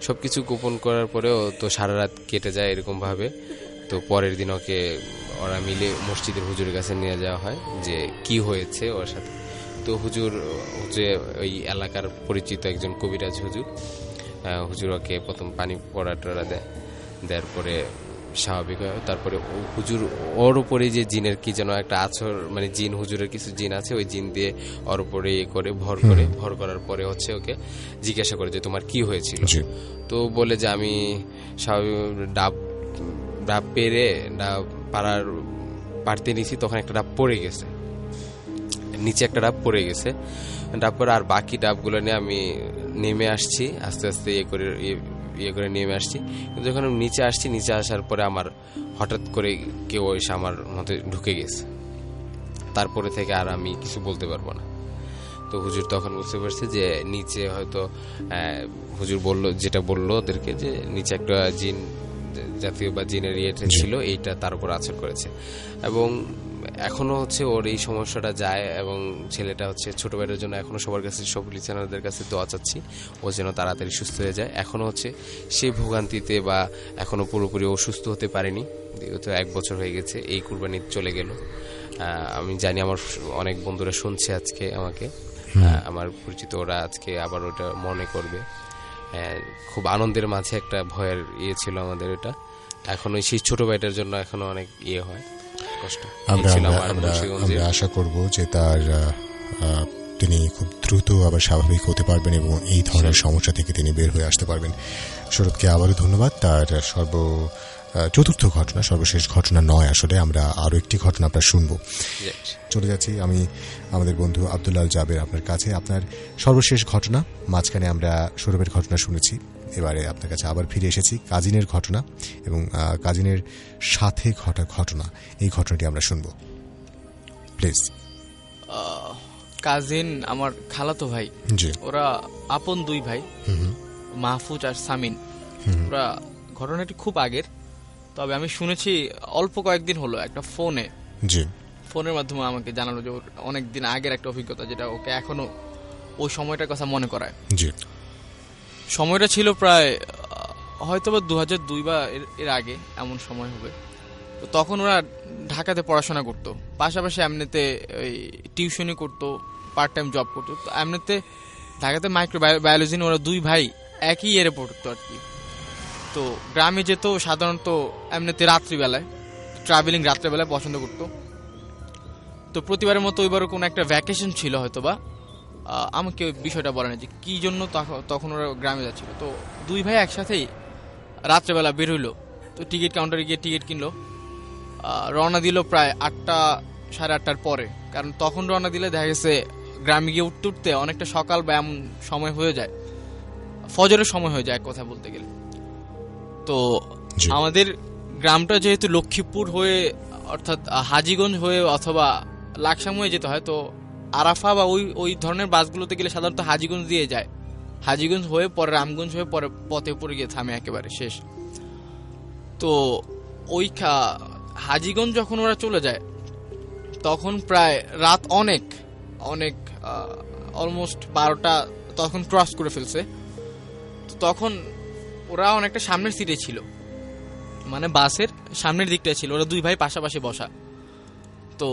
সবকিছু গোপন করার পরেও তো সারা রাত কেটে যায় এরকমভাবে। তো পরের দিন ওকে ওরা মিলে মসজিদের হুজুরের কাছে নিয়ে যাওয়া হয় যে কি হয়েছে ওর সাথে। তো হুজুর হচ্ছে ওই এলাকার পরিচিত একজন কবিরাজ হুজুর ওকে প্রথম পানি পড়া টড়া দেওয়ার পরে স্বাভাবিক হয়। তারপরে হুজুর ওর উপরে যে জিনের কি যেন একটা আছর, মানে জিন, হুজুরের কিছু জিন আছে, ওই জিন দিয়ে ওর উপরে ভর করার পরে হচ্ছে ওকে জিজ্ঞাসা করে যে তোমার কি হয়েছিল। তো বলে যে আমি স্বাভাবিক ডাব পাড়তে নিছি, তখন একটা ডাব পড়ে গেছে, নিচে একটা ডাব পড়ে গেছে। ডাব পরে আর বাকি ডাবগুলো নিয়ে আমি নেমে আসছি, আস্তে আস্তে ইয়ে করে নেমে আসছি। কিন্তু যখন আমি নিচে আসার পরে আমার হঠাৎ করে কেউ এসে আমার মধ্যে ঢুকে গেছে। তারপরে থেকে আর আমি কিছু বলতে পারবো না। তো হুজুর তখন বুঝতে পারছে যে নিচে হয়তো হুজুর যেটা বললো ওদেরকে, যে নিচে একটা জিন জাতীয় বা জিনের ইয়েটা ছিল, এইটা তার উপর আছর করেছে। এবং এখনো হচ্ছে ওর এই সমস্যাটা যায়, এবং ছেলেটা হচ্ছে ছোট ভাইয়ের জন্য এখনো সবার কাছে, সব লিসেনারদের কাছে দোয়া চাচ্ছি ও যেন তাড়াতাড়ি সুস্থ হয়ে যায়। এখনো হচ্ছে সেই ভোগান্তিতে, বা এখনো পুরোপুরি ও সুস্থ হতে পারেনি। তো 1 বছর হয়ে গেছে, এই কুরবানি চলে গেল। আমি জানি আমার অনেক বন্ধুরা শুনছে আজকে আমাকে, আমার পরিচিত, ওরা আজকে আবার ওটা মনে করবে। খুব আনন্দের মাঝে একটা ভয়ের ইয়ে ছিল আমাদের এটা। এখন ওই সেই ছোট ভাইটার জন্য এখনো অনেক ইয়ে হয়, কষ্ট। আমরা আশা করব যে তিনি খুব দ্রুত আবার স্বাভাবিক হতে পারবেন এবং এই ধরনের সমস্যা থেকে তিনি বের হয়ে আসতে পারবেন। সৌরভকে আবারও ধন্যবাদ। তার চতুর্থ ঘটনা, সর্বশেষ ঘটনা নয় আসলে, আমরা আরো একটি ঘটনা আপনার শুনবো। চলে যাচ্ছি আমি আমাদের বন্ধু আব্দুল্লাহ জাবের আপনার কাছে। আপনার সর্বশেষ ঘটনা, মাঝখানে আমরা সৌরভের ঘটনা শুনেছি, এবারে আপনার কাছে আবার ফিরে এসেছি কাজিনের ঘটনা, এবং কাজিনের সাথে ঘটা ঘটনা, এই ঘটনাটি আমরা শুনবো প্লিজ। কাজিন আমার খালাতো ভাই, ওরা আপন 2 ভাই, মাহফুজ আর সামিন। ওরা ঘটনাটি খুব আগের, তবে আমি শুনেছি অল্প কয়েকদিন হলো একটা ফোনের মাধ্যমে আমাকে জানালো যে ওর অনেকদিন আগের একটা অভিজ্ঞতা, যেটা ওকে এখনো ওই সময়টার কথা মনে করায়। সময়টা ছিল প্রায় হয়তো বা 2002 বা এর আগে এমন সময় হবে। তো তখন ওরা ঢাকাতে পড়াশোনা করতো, পাশাপাশি এমনিতে ওই টিউশনই করতো, পার্ট টাইম জব করতো। তো এমনিতে ঢাকাতে মাইক্রোবায়োলজি নিয়ে ওরা 2 ভাই একই ইয়েরে পড়তো আর কি। তো গ্রামে যেত সাধারণত এমনিতে রাত্রিবেলায়, ট্রাভেলিং রাত্রিবেলায় পছন্দ করতো। তো প্রতিবারের মতো ওইবারও কোনো একটা ভ্যাকেশন ছিল হয়তো বা, আমাকে বিষয়টা বলে না যে কি জন্য তখন ওরা গ্রামে যাচ্ছিল। তো দুই ভাই একসাথেই রাত্রেবেলা বের হইলো, তো টিকিট কাউন্টারে গিয়ে টিকিট কিনলো, রওনা দিল প্রায় 8টা সাড়ে 8টার পরে, কারণ তখন রওনা দিলে দেখা গেছে গ্রামে গিয়ে উঠতে উঠতে অনেকটা সকাল বা এমন সময় হয়ে যায়, ফজরের সময় হয়ে যায় এক কথা বলতে গেলে। তো আমাদের গ্রামটা যেহেতু লক্ষ্মীপুর হয়ে অর্থাৎ হাজীগঞ্জ হয়ে অথবা লাকসাম হয়ে যেতে হয়, তো আরাফা বা ওই ধরনের বাসগুলোতে গেলে সাধারণত হাজীগঞ্জ দিয়ে যায়, হাজীগঞ্জ হয়ে পরে রামগঞ্জ হয়ে পরে পথে পরে গিয়ে থামে একেবারে শেষ। তো ওই হাজীগঞ্জ যখন ওরা চলে যায় তখন প্রায় রাত অনেক অনেক অলমোস্ট 12টা তখন ক্রস করে ফেলছে। তো তখন ওরা অনেকটা সামনের সিটে ছিল, মানে বাসের সামনের দিকটা ছিল, ওরা দুই ভাই পাশাপাশি বসা। তো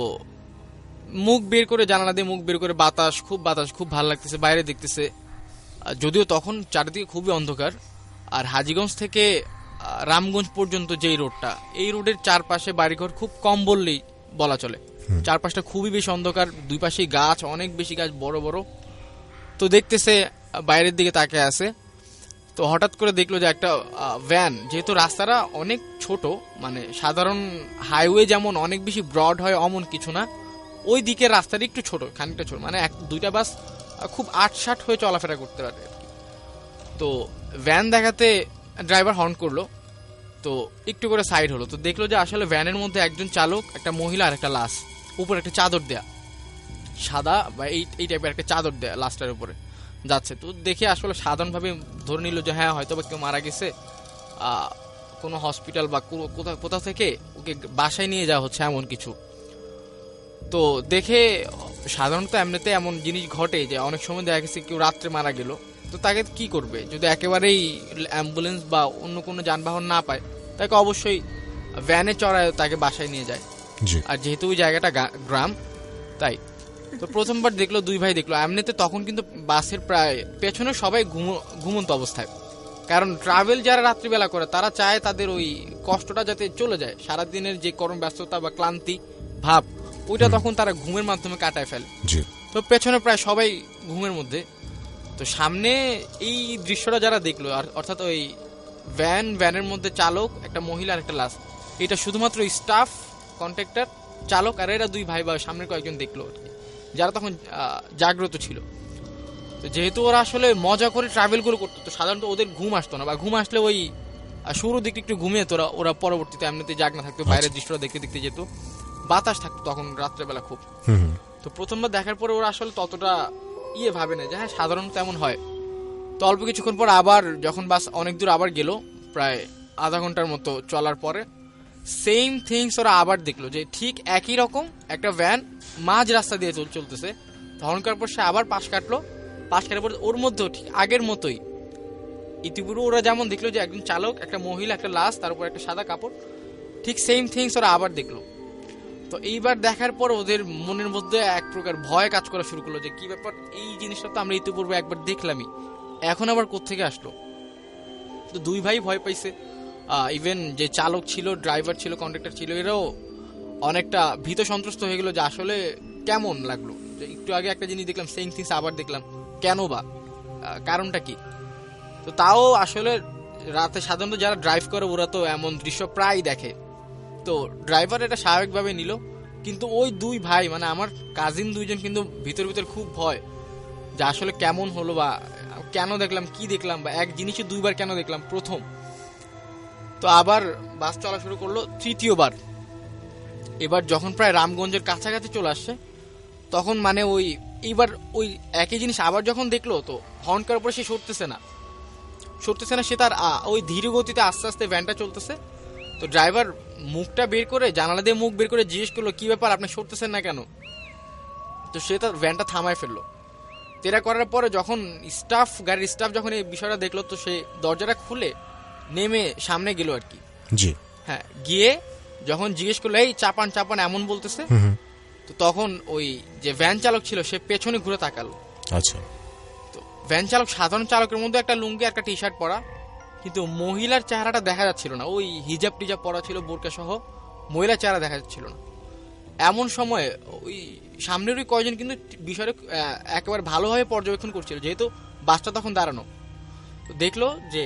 মুখ বের করে, জানালা দিয়ে মুখ বের করে বাতাস খুব ভালো লাগতেছে, বাইরে দেখতেছে। যদিও তখন চারিদিকে খুবই অন্ধকার, আর হাজীগঞ্জ থেকে রামগঞ্জ পর্যন্ত যেই রোডটা, এই রোডের চারপাশে বাড়িঘর খুব কম বললেই বলা চলে, চারপাশটা খুবই বেশি অন্ধকার, দুই পাশেই গাছ, অনেক বেশি গাছ, বড় বড়। তো দেখতেছে, বাইরের দিকে তাকিয়ে আছে। তো হঠাৎ করে দেখলো যে একটা ভ্যান, যেহেতু রাস্তাটা অনেক ছোট, মানে সাধারণ হাইওয়ে যেমন অনেক বেশি ব্রড হয় অমন কিছু না, ওই দিকের রাস্তাটা একটু ছোট, খানিকটা ছোট, মানে দুইটা বাস খুব ৮-৬০ হয়ে চলাফেরা করতে পারে। তো ভ্যান দেখাতে ড্রাইভার হর্ন করলো, তো একটু করে সাইড হলো। তো দেখলো যে আসলে ভ্যানের মধ্যে একজন চালক, একটা মহিলা আর একটা লাশ, উপরে একটা চাদর দেয়া, সাদা বা এই টাইপের একটা চাদর দেয়া লাশটার উপরে যাচ্ছে। তো দেখে আসলে সাধারণভাবে ধরে নিল যে হ্যাঁ হয়তো বা কেউ মারা গেছে, কোনো হসপিটাল বা কোথাও থেকে ওকে বাসায় নিয়ে যাওয়া হচ্ছে এমন কিছু। তো দেখে সাধারণত এমনিতে এমন জিনিস ঘটে যে অনেক সময় দেখা গেছে কেউ রাত্রে মারা গেল, তো তাকে কি করবে, যদি একেবারেই অ্যাম্বুলেন্স বা অন্য কোনো যানবাহন না পায়, তাকে অবশ্যই ভ্যানে চড়ায় তাকে বাসায় নিয়ে যায়। আর যেহেতু ওই জায়গাটা গ্রাম, তাই তো প্রথমবার দেখলো, দুই ভাই দেখলো। এমনিতে তখন কিন্তু বাসের প্রায় পেছনে সবাই ঘুমন্ত অবস্থায়, কারণ ট্রাভেল যারা রাত্রিবেলা করে তারা চায় তাদের ওই কষ্টটা যাতে চলে যায়, সারাদিনের যে কর্মব্যস্ততা বা ক্লান্তি ভাব, ওইটা তখন তারা ঘুমের মাধ্যমে কাটায় ফেলে। তো পেছনে প্রায় সবাই ঘুমের মধ্যে। তো সামনে এই দৃশ্যটা যারা দেখলো, অর্থাৎ ওই ভ্যানের মধ্যে চালক, একটা মহিলা আর একটা লাশ, এটা শুধুমাত্র স্টাফ, কন্ট্রাক্টর, চালক আর এরা দুই ভাই বা সামনের কয়েকজন দেখলো আর কি, যারা তখন জাগ্রত ছিল। তো যেহেতু ওরা আসলে মজা করে ট্রাভেল গুলো করতো, তো সাধারণত ওদের ঘুম আসতো না, বা ঘুম আসলে ওই শুরুর দিকে একটু ঘুমিয়ে তো ওরা পরবর্তীতে এমনিতে জাগ না থাকতো, বাইরের দৃশ্যটা দেখতে দেখতে যেত, বাতাস থাকতো তখন রাত্রেবেলা খুব। তো প্রথমবার দেখার পরে ওরা আসলে ততটা ভাবে না যে হ্যাঁ সাধারণত এমন হয়। তো অল্প কিছুক্ষণ পর আবার যখন বাস অনেক দূর আবার গেল, প্রায় আধা ঘন্টার মতো চলার পরে সেম থিংস ওরা আবার দেখলো, যে ঠিক একই রকম একটা ভ্যান মাঝ রাস্তা দিয়ে চলতেছে। তখন করার পর সে আবার পাশ কাটার পর ওর মধ্যেও ঠিক আগের মতোই, ইতিপূর্বে ওরা যেমন দেখলো যে একজন চালক, একটা মহিলা, একটা লাশ, তার উপর একটা সাদা কাপড়, ঠিক সেম থিংস ওরা আবার দেখলো। তো এইবার দেখার পর ওদের মনের মধ্যে এক প্রকার ভয় কাজ করা শুরু করলো, যে কি ব্যাপার, এই জিনিসটা তো আমরা ইতিপূর্বে একবার দেখলামই, এখন আবার কোত্থেকে আসলো। তো দুই ভাই ভয় পাইছে, ইভেন যে চালক ছিল, ড্রাইভার ছিল, কন্ডাক্টর ছিল, এরাও অনেকটা ভীত সন্ত্রস্ত হয়ে গেল যে আসলে কেমন লাগলো, যে একটু আগে একটা জিনিস দেখলাম, সেম থিংস আবার দেখলাম, কেন বা, কারণটা কি। তো তাও আসলে রাতে সাধারণত যারা ড্রাইভ করে ওরা তো এমন দৃশ্য প্রায় দেখে, তো ড্রাইভার এটা স্বাভাবিকভাবে নিল। কিন্তু ওই দুই ভাই, মানে আমার কাজিন দুইজন, কিন্তু ভিতর খুব ভয় যে আসলে কেমন হলো, বা কেন দেখলাম, কি দেখলাম, বা এক জিনিসই দুইবার কেন দেখলাম প্রথম। তো আবার বাস চলা শুরু করলো তৃতীয়বার। এবার যখন প্রায় রামগঞ্জের কাছাকাছি চলে আসছে, তখন মানে এইবার ওই একই জিনিস আবার যখন দেখলো, তো হর্ন করার পরে সে সরতেছে না, সে তার ওই ধীর গতিতে আস্তে আস্তে ভ্যানটা চলতেছে। তো ড্রাইভার মুখটা বের করে, জানালা দিয়ে মুখ বের করে জিজ্ঞেস করলো, কি ব্যাপার, আপনি সরতেছেন না কেন। তো সে তার ভ্যানটা থামায় ফেললো। তেরা করার পরে যখন গাড়ির স্টাফ যখন এই বিষয়টা দেখলো, তো সে দরজাটা খুলে নেমে সামনে গেল আর কি। জি হ্যাঁ, গিয়ে যখন জিজ্ঞেস করলো, এই চাপান এমন বলতেছে, তো তখন ওই যে ভ্যান চালক ছিল সে পেছনে ঘুরে তাকালো। আচ্ছা, তো ভ্যান চালক সাধারণ চালকের মধ্যে একটা লুঙ্গি, একটা টি শার্ট পরা, কিন্তু মহিলার চেহারাটা দেখা যাচ্ছিল না, ওই হিজাব টিজাব পরা ছিল, বোরকা সহ, মহিলার চেহারা দেখা যাচ্ছিল না। এমন সময় ওই সামনের ওই কয়জন কিন্তু বিষয়টা একেবারে ভালোভাবে পর্যবেক্ষণ করছিল, যেহেতু বাসটা তখন দাঁড়ানো। তো দেখলো যে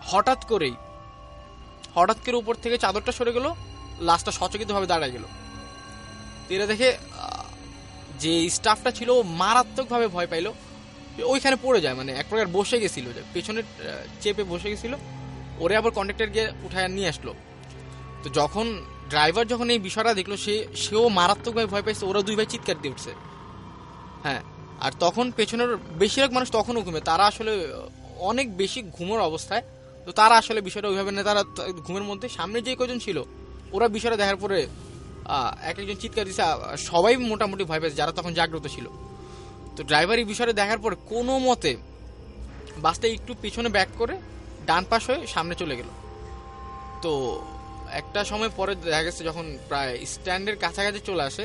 হঠাৎ করে উপর থেকে চাদরটা সরে গেল, লাশটা সচকিতভাবে দাঁড়ায় গেল। এরা দেখে যে স্টাফটা ছিল মারাত্মকভাবে ভয় পাইলো, ওইখানে পড়ে যায়, মানে এক প্রকার বসে গেছিল, যে পেছনে চেপে বসে গেছিল। ওরে আবার কন্ডাক্টর গিয়ে উঠায় নিয়ে আসলো। তো যখন ড্রাইভার যখন এই বিষয়টা দেখলো, সেও মারাত্মকভাবে ভয় পাইছে। ওরা দুই ভাই চিৎকার দিয়ে উঠছে। হ্যাঁ, আর তখন পেছনের বেশিরভাগ মানুষ তখনও ঘুমে, তারা আসলে অনেক বেশি ঘুমের অবস্থায়। তো তারা আসলে বিষয়টা ওইভাবে না, তারা ঘুমের মধ্যে সামনে যে কজন ছিল ওরা বিষয়টা দেখার পরে এক একজন চিৎকার দিচ্ছে, সবাই মোটামুটি ভয় পেয়েছে যারা তখন জাগ্রত ছিল। তো ড্রাইভার এই বিষয়টা দেখার পরে কোনো মতে বাসটা একটু পিছনে ব্যাক করে ডান পাশ হয়ে সামনে চলে গেল। তো একটা সময় পরে দেখা গেছে যখন প্রায় স্ট্যান্ডের কাছাকাছি চলে আসে,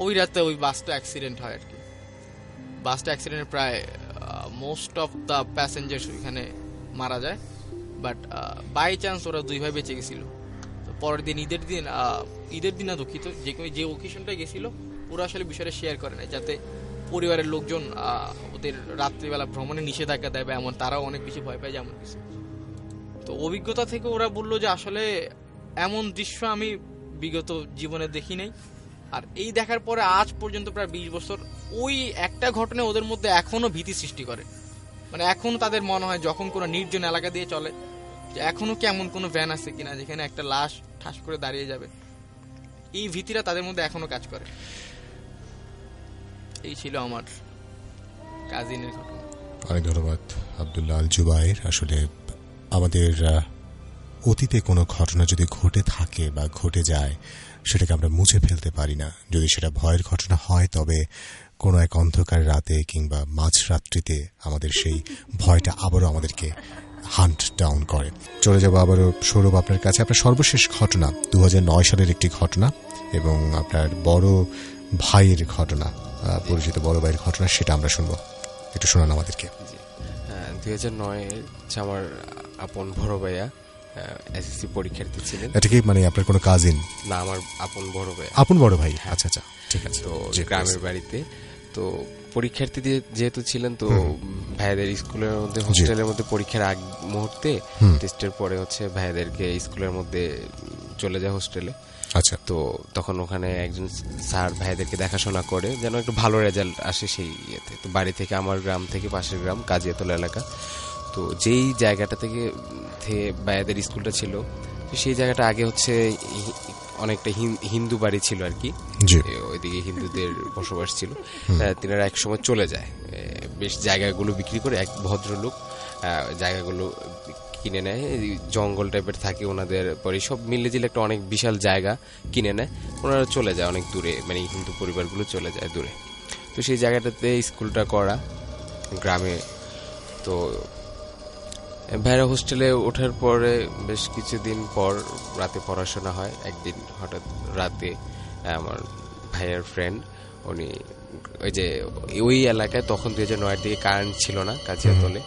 ওই রাতে ওই বাসটা অ্যাক্সিডেন্ট হয় আর কি। বাসটা অ্যাক্সিডেন্টে প্রায় মোস্ট অফ দ্য প্যাসেঞ্জার্স ওইখানে মারা যায়, বাট বাই চান্স ওরা দুই ভাই বেঁচে গেছিল। তো পরের দিন ঈদের দিন না দুঃখিত, যে ওকেশনটা গেছিল ওরা আসলে বিষয়টা শেয়ার করে না, যাতে পরিবারের লোকজন ওদের রাত্রিবেলা ভ্রমণে নিষেধাজ্ঞা দেয় বা এমন, তারাও অনেক বেশি ভয় পায় যেমন কিছু। তো অভিজ্ঞতা থেকে ওরা বললো যে আসলে এমন দৃশ্য আমি বিগত জীবনে দেখি নাই। আর এই দেখার পরে আজ পর্যন্ত প্রায় 20 বছর ওই একটা ঘটনা ওদের মধ্যে এখনো ভীতি সৃষ্টি করে। মানে এখনো তাদের মনে হয় যখন কোনো নির্জন এলাকা দিয়ে চলে, যে এখনো কেমন কোনো ভ্যান আছে কিনা যেখানে একটা লাশ ঠাস করে দাঁড়িয়ে যাবে। এই ভীতিটা তাদের মধ্যে এখনো কাজ করে। এই ছিল আমার কাজিনের ঘটনা। অনেক ধন্যবাদ আব্দুল্লাহ আল জুবায়ের। আসলে আমাদের অতীতে কোনো ঘটনা যদি ঘটে থাকে বা ঘটে যায়, সেটাকে আমরা মুছে ফেলতে পারি না। যদি সেটা ভয়ের ঘটনা হয়, তবে কোনো এক অন্ধকার রাতে কিংবা মাঝরাত্রিতে আমাদের সেই ভয়টা আবারও আমাদেরকে হান্ট ডাউন করে। চলে যাবো আবারও সৌরভ আপনার কাছে। আপনার সর্বশেষ ঘটনা 2009 সালের একটি ঘটনা এবং আপনার বড় ভাইয়ের ঘটনা, পরিচিত বড় ভাইয়ের ঘটনা, সেটা আমরা শুনবো। একটু শোনান আমাদেরকে। 2009 আমার আপন বড় ভাইয়া এসএসসি পরীক্ষার্থী ছিলেন। এটা কি মানে আপনার কোনো কাজিন? না, আমার আপন বড় ভাই। আপন বড় ভাই, আচ্ছা আচ্ছা, ঠিক আছে। তো গ্রামের বাড়িতে তো পরীক্ষার্থী যেহেতু ছিলেন, তো ভাইয়াদের স্কুলের মধ্যে হোস্টেলের মধ্যে পরীক্ষার আগ মুহূর্তে টেস্টের পরে হচ্ছে ভাইয়াদেরকে স্কুলের মধ্যে চলে যায় হোস্টেলে। আচ্ছা। তো তখন ওখানে একজন স্যার ভাইয়াদেরকে দেখাশোনা করে যেন একটু ভালো রেজাল্ট আসে সেই ইয়েতে। তো বাড়ি থেকে আমার গ্রাম থেকে পাশের গ্রাম কাজিয়াতলা এলাকা, তো যেই জায়গাটা থেকে ভাইয়াদের স্কুলটা ছিল, তো সেই জায়গাটা আগে হচ্ছে অনেকটা হিন্দু বাড়ি ছিল আর কি, ওইদিকে হিন্দুদের বসবাস ছিল। তিনারা এক সময় চলে যায়, বেশ জায়গাগুলো বিক্রি করে। এক ভদ্রলোক জায়গাগুলো কিনে নেয়, জঙ্গল টাইপের থাকে ওনাদের, পরে সব মিলেজিলে একটা অনেক বিশাল জায়গা কিনে নেয়। ওনারা চলে যায় অনেক দূরে, মানে হিন্দু পরিবারগুলো চলে যায় দূরে। তো সেই জায়গাটাতে স্কুলটা করা গ্রামে। তো ভাইরা হোস্টেলে ওঠার পরে বেশ কিছুদিন পর রাতে পড়াশোনা হয়। একদিন হঠাৎ রাতে আমার ভাইয়ের ফ্রেন্ড, উনি ওই এলাকায় তখন 2009-এর দিকে কারেন্ট ছিল না কাজিয়াতলে।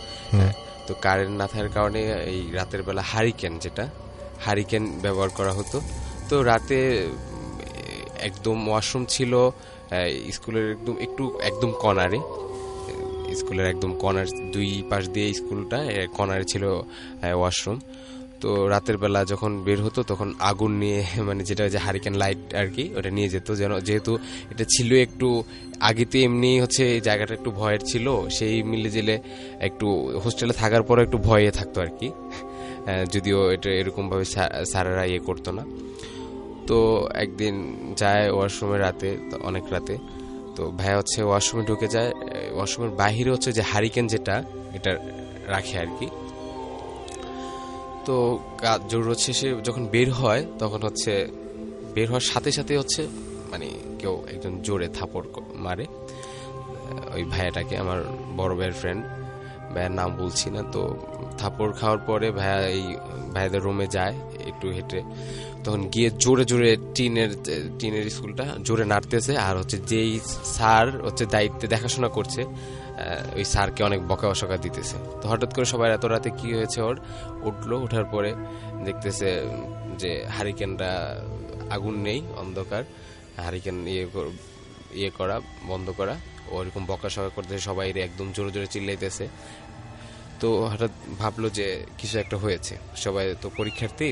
তো কারেন্ট না থাকার কারণে এই রাতের বেলা হারিকেন ব্যবহার করা হতো। তো রাতে একদম ওয়াশরুম ছিল স্কুলের একদম কর্নারে, স্কুলের একদম কর্নার, দুই পাশ দিয়ে স্কুলটা কর্নারে ছিল ওয়াশরুম। তো রাতের বেলা যখন বের হতো তখন আগুন নিয়ে, মানে যেটা যে হারিকেন লাইট আর কি, ওটা নিয়ে যেত। যেহেতু এটা ছিল একটু আগেতে এমনি হচ্ছে এই জায়গাটা একটু ভয়ের ছিল, সেই মিলে জেলে একটু হোস্টেলে থাকার পরে একটু ভয়ে থাকতো আর কি, যদিও এটা এরকমভাবে স্যারেরা করতো না। তো একদিন যায় ওয়াশরুমে রাতে, অনেক রাতে। তো ভাইয়া হচ্ছে ওয়াশরুমে ঢুকে যায়, ওয়াশরুমের বাহিরে হচ্ছে যে হারিকেন যেটা এটা রাখে আর কি। তো জরুরত শেষে যখন বের হয়, তখন হচ্ছে বের হওয়ার সাথে সাথে হচ্ছে মানে কেউ একজন জোরে থাপড় মারে ওই ভাইয়াটাকে, আমার বড় ভাইয়ের ফ্রেন্ড, ভাইয়ের নাম বলছি না। তো থাপড় খাওয়ার পরে ভাইয়া এই ভাইয়াদের রুমে যায় একটু হেঁটে, তখন গিয়ে জোরে জোরে টিনের স্কুলটা জোরে নাড়তেছে। আর হচ্ছে যেই স্যার হচ্ছে দায়িত্বে দেখাশোনা করছে, ওই স্যারকে অনেক বকা দিতেছে। তো হঠাৎ করে সবাই এত রাতে কি হয়েছে উঠলো, ওঠার পরে দেখতেছে যে হারিকেনটা আগুন নেই, অন্ধকার, হারিকেন ইয়ে করা বন্ধ করা, ওরকম বকাশকা করতেছে, সবাই একদম জোরে জোরে চিল্লাইতেছে। তো হঠাৎ ভাবলো যে কিছু একটা হয়েছে, সবাই তো পরীক্ষার্থী,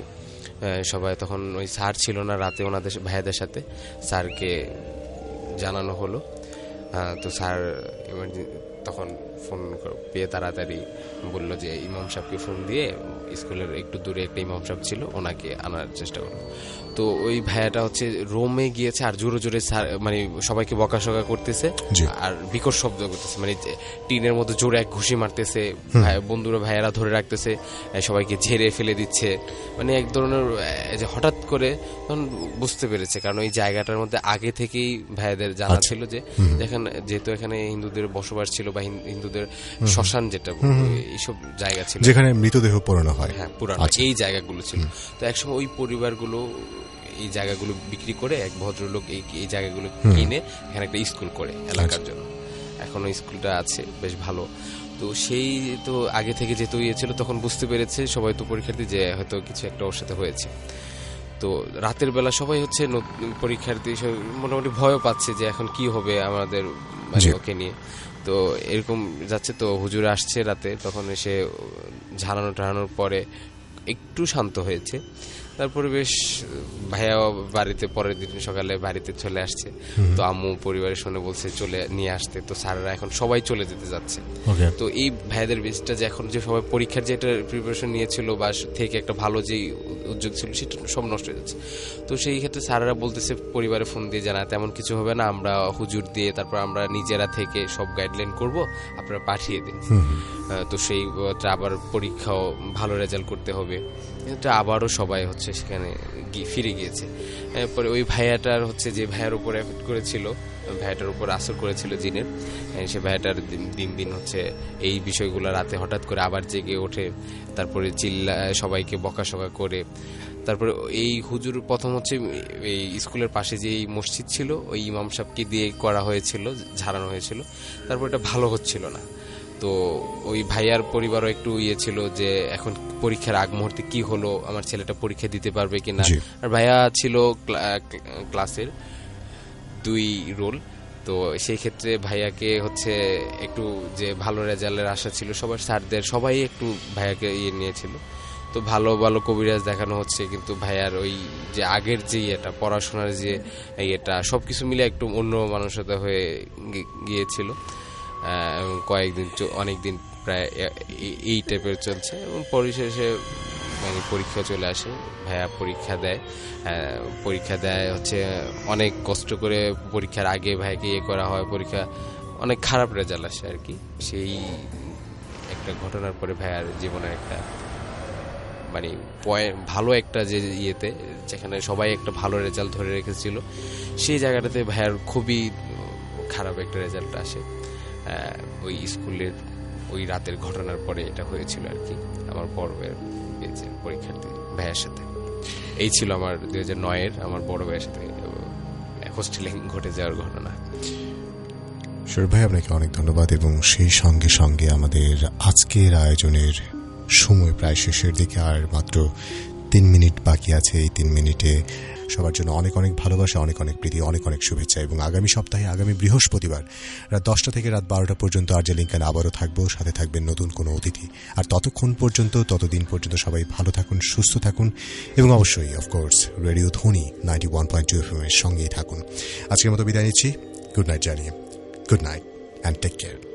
সবাই তখন ওই স্যার ছিল না রাতে ওনাদের ভাইয়াদের সাথে, স্যারকে জানানো হলো। তো স্যার তখন ফোন পেয়ে তাড়াতাড়ি বললো যে ইমাম সাহেবকে ফোন দিয়ে স্কুলের একটু দূরে একটা ইমাম সাহেব ছিল, ওনাকে আনার চেষ্টা করলো। তো ওই ভাইয়াটা হচ্ছে রোমে গিয়েছে আর জোরে জোরে মানে সবাইকে বকাশকা করতেছে আর বিকট শব্দ করতেছে, মানে টিনের মধ্যে জোরে এক ঘুষি মারতেছে, বন্ধুরা ভাইয়ারা ধরে রাখতেছে, সবাইকে ঝেড়ে ফেলে দিচ্ছে, মানে এক ধরনের যে হঠাৎ করে তখন বুঝতে পেরেছে, কারণ ওই জায়গাটার মধ্যে আগে থেকেই ভাইয়াদের জানা ছিল যে যেহেতু এখানে হিন্দুদের বসবাস ছিল বা হিন্দুদের শ্মশান যেটা এইসব জায়গা ছিল যেখানে মৃতদেহ পোড়ানো হয়, হ্যাঁ পুরানো এই জায়গাগুলো ছিল। তো একসময় ওই পরিবারগুলো এই জায়গাগুলো বিক্রি করে এক ভদ্রলোক এই জায়গাগুলো কিনে এখানে একটা স্কুল করে এলাকার জন্য, এখনো স্কুলটা আছে বেশ ভালো। তো সেই তো আগে থেকে যেহেতু ইয়ে ছিল তখন বুঝতে পেরেছে সবাই তো পরীক্ষার্থী যে হয়তো কিছু একটা ওর সাথে হয়েছে। তো রাতের বেলা সবাই হচ্ছে পরীক্ষার্থী মোটামুটি ভয়ও পাচ্ছে যে এখন কি হবে আমাদের মানে ওকে নিয়ে। তো এরকম যাচ্ছে, তো হুজুর আসছে রাতে, তখন এসে ঝাড়ানো টাড়ানোর পরে একটু শান্ত হয়েছে। তারপরে বেশ ভাইয়া বাড়িতে পরের দিন সকালে বাড়িতে চলে আসছে, তো আম্মু পরিবারের শুনে বলছে চলে নিয়ে আসতে। তো স্যাররা এখন সবাই চলে যেতে যাচ্ছে। তো এই ভাইয়াদের বেশটা যে এখন যে সবাই পরীক্ষার যে একটা প্রিপারেশন নিয়েছিল বা থেকে একটা ভালো যে উদ্যোগ ছিল সেটা সব নষ্ট হয়ে যাচ্ছে। তো সেই ক্ষেত্রে স্যাররা বলতেছে পরিবারে ফোন দিয়ে জানা তেমন কিছু হবে না, আমরা হুজুর দিয়ে তারপর আমরা নিজেরা থেকে সব গাইডলাইন করব, আপনারা পাঠিয়ে দিন। তো সেই আবার পরীক্ষাও ভালো রেজাল্ট করতে হবে, এটা আবারও সবাই হচ্ছে সেখানে ফিরে গিয়েছে। এরপরে ওই ভাইয়াটার হচ্ছে যে ভাইয়ার উপর এফেক্ট করেছিল, ভাইয়াটার উপর আসর করেছিল জিনের, সে ভাইয়াটার দিন দিন হচ্ছে এই বিষয়গুলো রাতে হঠাৎ করে আবার জেগে ওঠে, তারপরে চিল্লা সবাইকে বকাশকা করে। তারপরে এই হুজুর প্রথম হচ্ছে এই স্কুলের পাশে যে মসজিদ ছিল ওই ইমাম সাহেবকে দিয়ে করা হয়েছিল, ঝাড়ানো হয়েছিল, তারপর এটা ভালো হচ্ছিল না। তো ওই ভাইয়ার পরিবারও একটু ইয়ে ছিল যে এখন পরীক্ষার আগ মুহূর্তে কি হলো, আমার ছেলেটা পরীক্ষা দিতে পারবে কিনা। আর ভাইয়া ছিল ক্লাসের 2 রোল, তো সেই ক্ষেত্রে ভাইয়াকে হচ্ছে একটু যে ভালো রেজাল্টের আশা ছিল সবার, স্যারদের সবাই একটু ভাইয়াকে ইয়ে নিয়েছিল। তো ভালো ভালো কবিরাজ দেখানো হচ্ছে, কিন্তু ভাইয়ার ওই যে আগের যে ইয়েটা পড়াশোনার যে ইয়েটা সবকিছু মিলে একটু অন্য মানসিকতা হয়ে গিয়েছিল। এবং কয়েকদিন অনেকদিন প্রায় এই টাইপের চলছে, এবং পরিশেষে মানে পরীক্ষা চলে আসে। ভাইয়া পরীক্ষা দেয় হচ্ছে অনেক কষ্ট করে, পরীক্ষার আগে ভাইকে ইয়ে করা হয়, পরীক্ষা অনেক খারাপ রেজাল্ট আসে আর কি। সেই একটা ঘটনার পরে ভাইয়ার জীবনের একটা মানে ভালো একটা যে ইয়েতে যেখানে সবাই একটা ভালো রেজাল্ট ধরে রেখেছিল, সেই জায়গাটাতে ভাইয়ার খুবই খারাপ একটা রেজাল্ট আসে। ওই স্কুলের ওই রাতের ঘটনার পরে এটা হয়েছিল আর কি, আমার পর্বের পরীক্ষার্থী ভাইয়ের সাথে। এই ছিল আমার 2009-এর আমার বড় ভাইয়ের সাথে হোস্টেলে ঘটে যাওয়ার ঘটনা। ভাই আপনাকে অনেক ধন্যবাদ। এবং সেই সঙ্গে সঙ্গে আমাদের আজকের আয়োজনের সময় প্রায় শেষের দিকে, আর মাত্র 3 মিনিট বাকি আছে। এই 3 মিনিটে সবার জন্য অনেক অনেক ভালোবাসা, অনেক অনেক প্রীতি, অনেক অনেক শুভেচ্ছা। এবং আগামী সপ্তাহে আগামী বৃহস্পতিবার রাত 10টা থেকে রাত 12টা পর্যন্ত আরজে লিংকন আবারও থাকবো, সাথে থাকবেন নতুন কোনো অতিথি। আর ততদিন পর্যন্ত সবাই ভালো থাকুন, সুস্থ থাকুন, এবং অবশ্যই অফকোর্স রেডিও ধ্বনি 91.2 FM এর সঙ্গেই থাকুন। আজকের মতো বিদায় নিচ্ছি, গুড নাইট জানিয়ে। Good night and take care.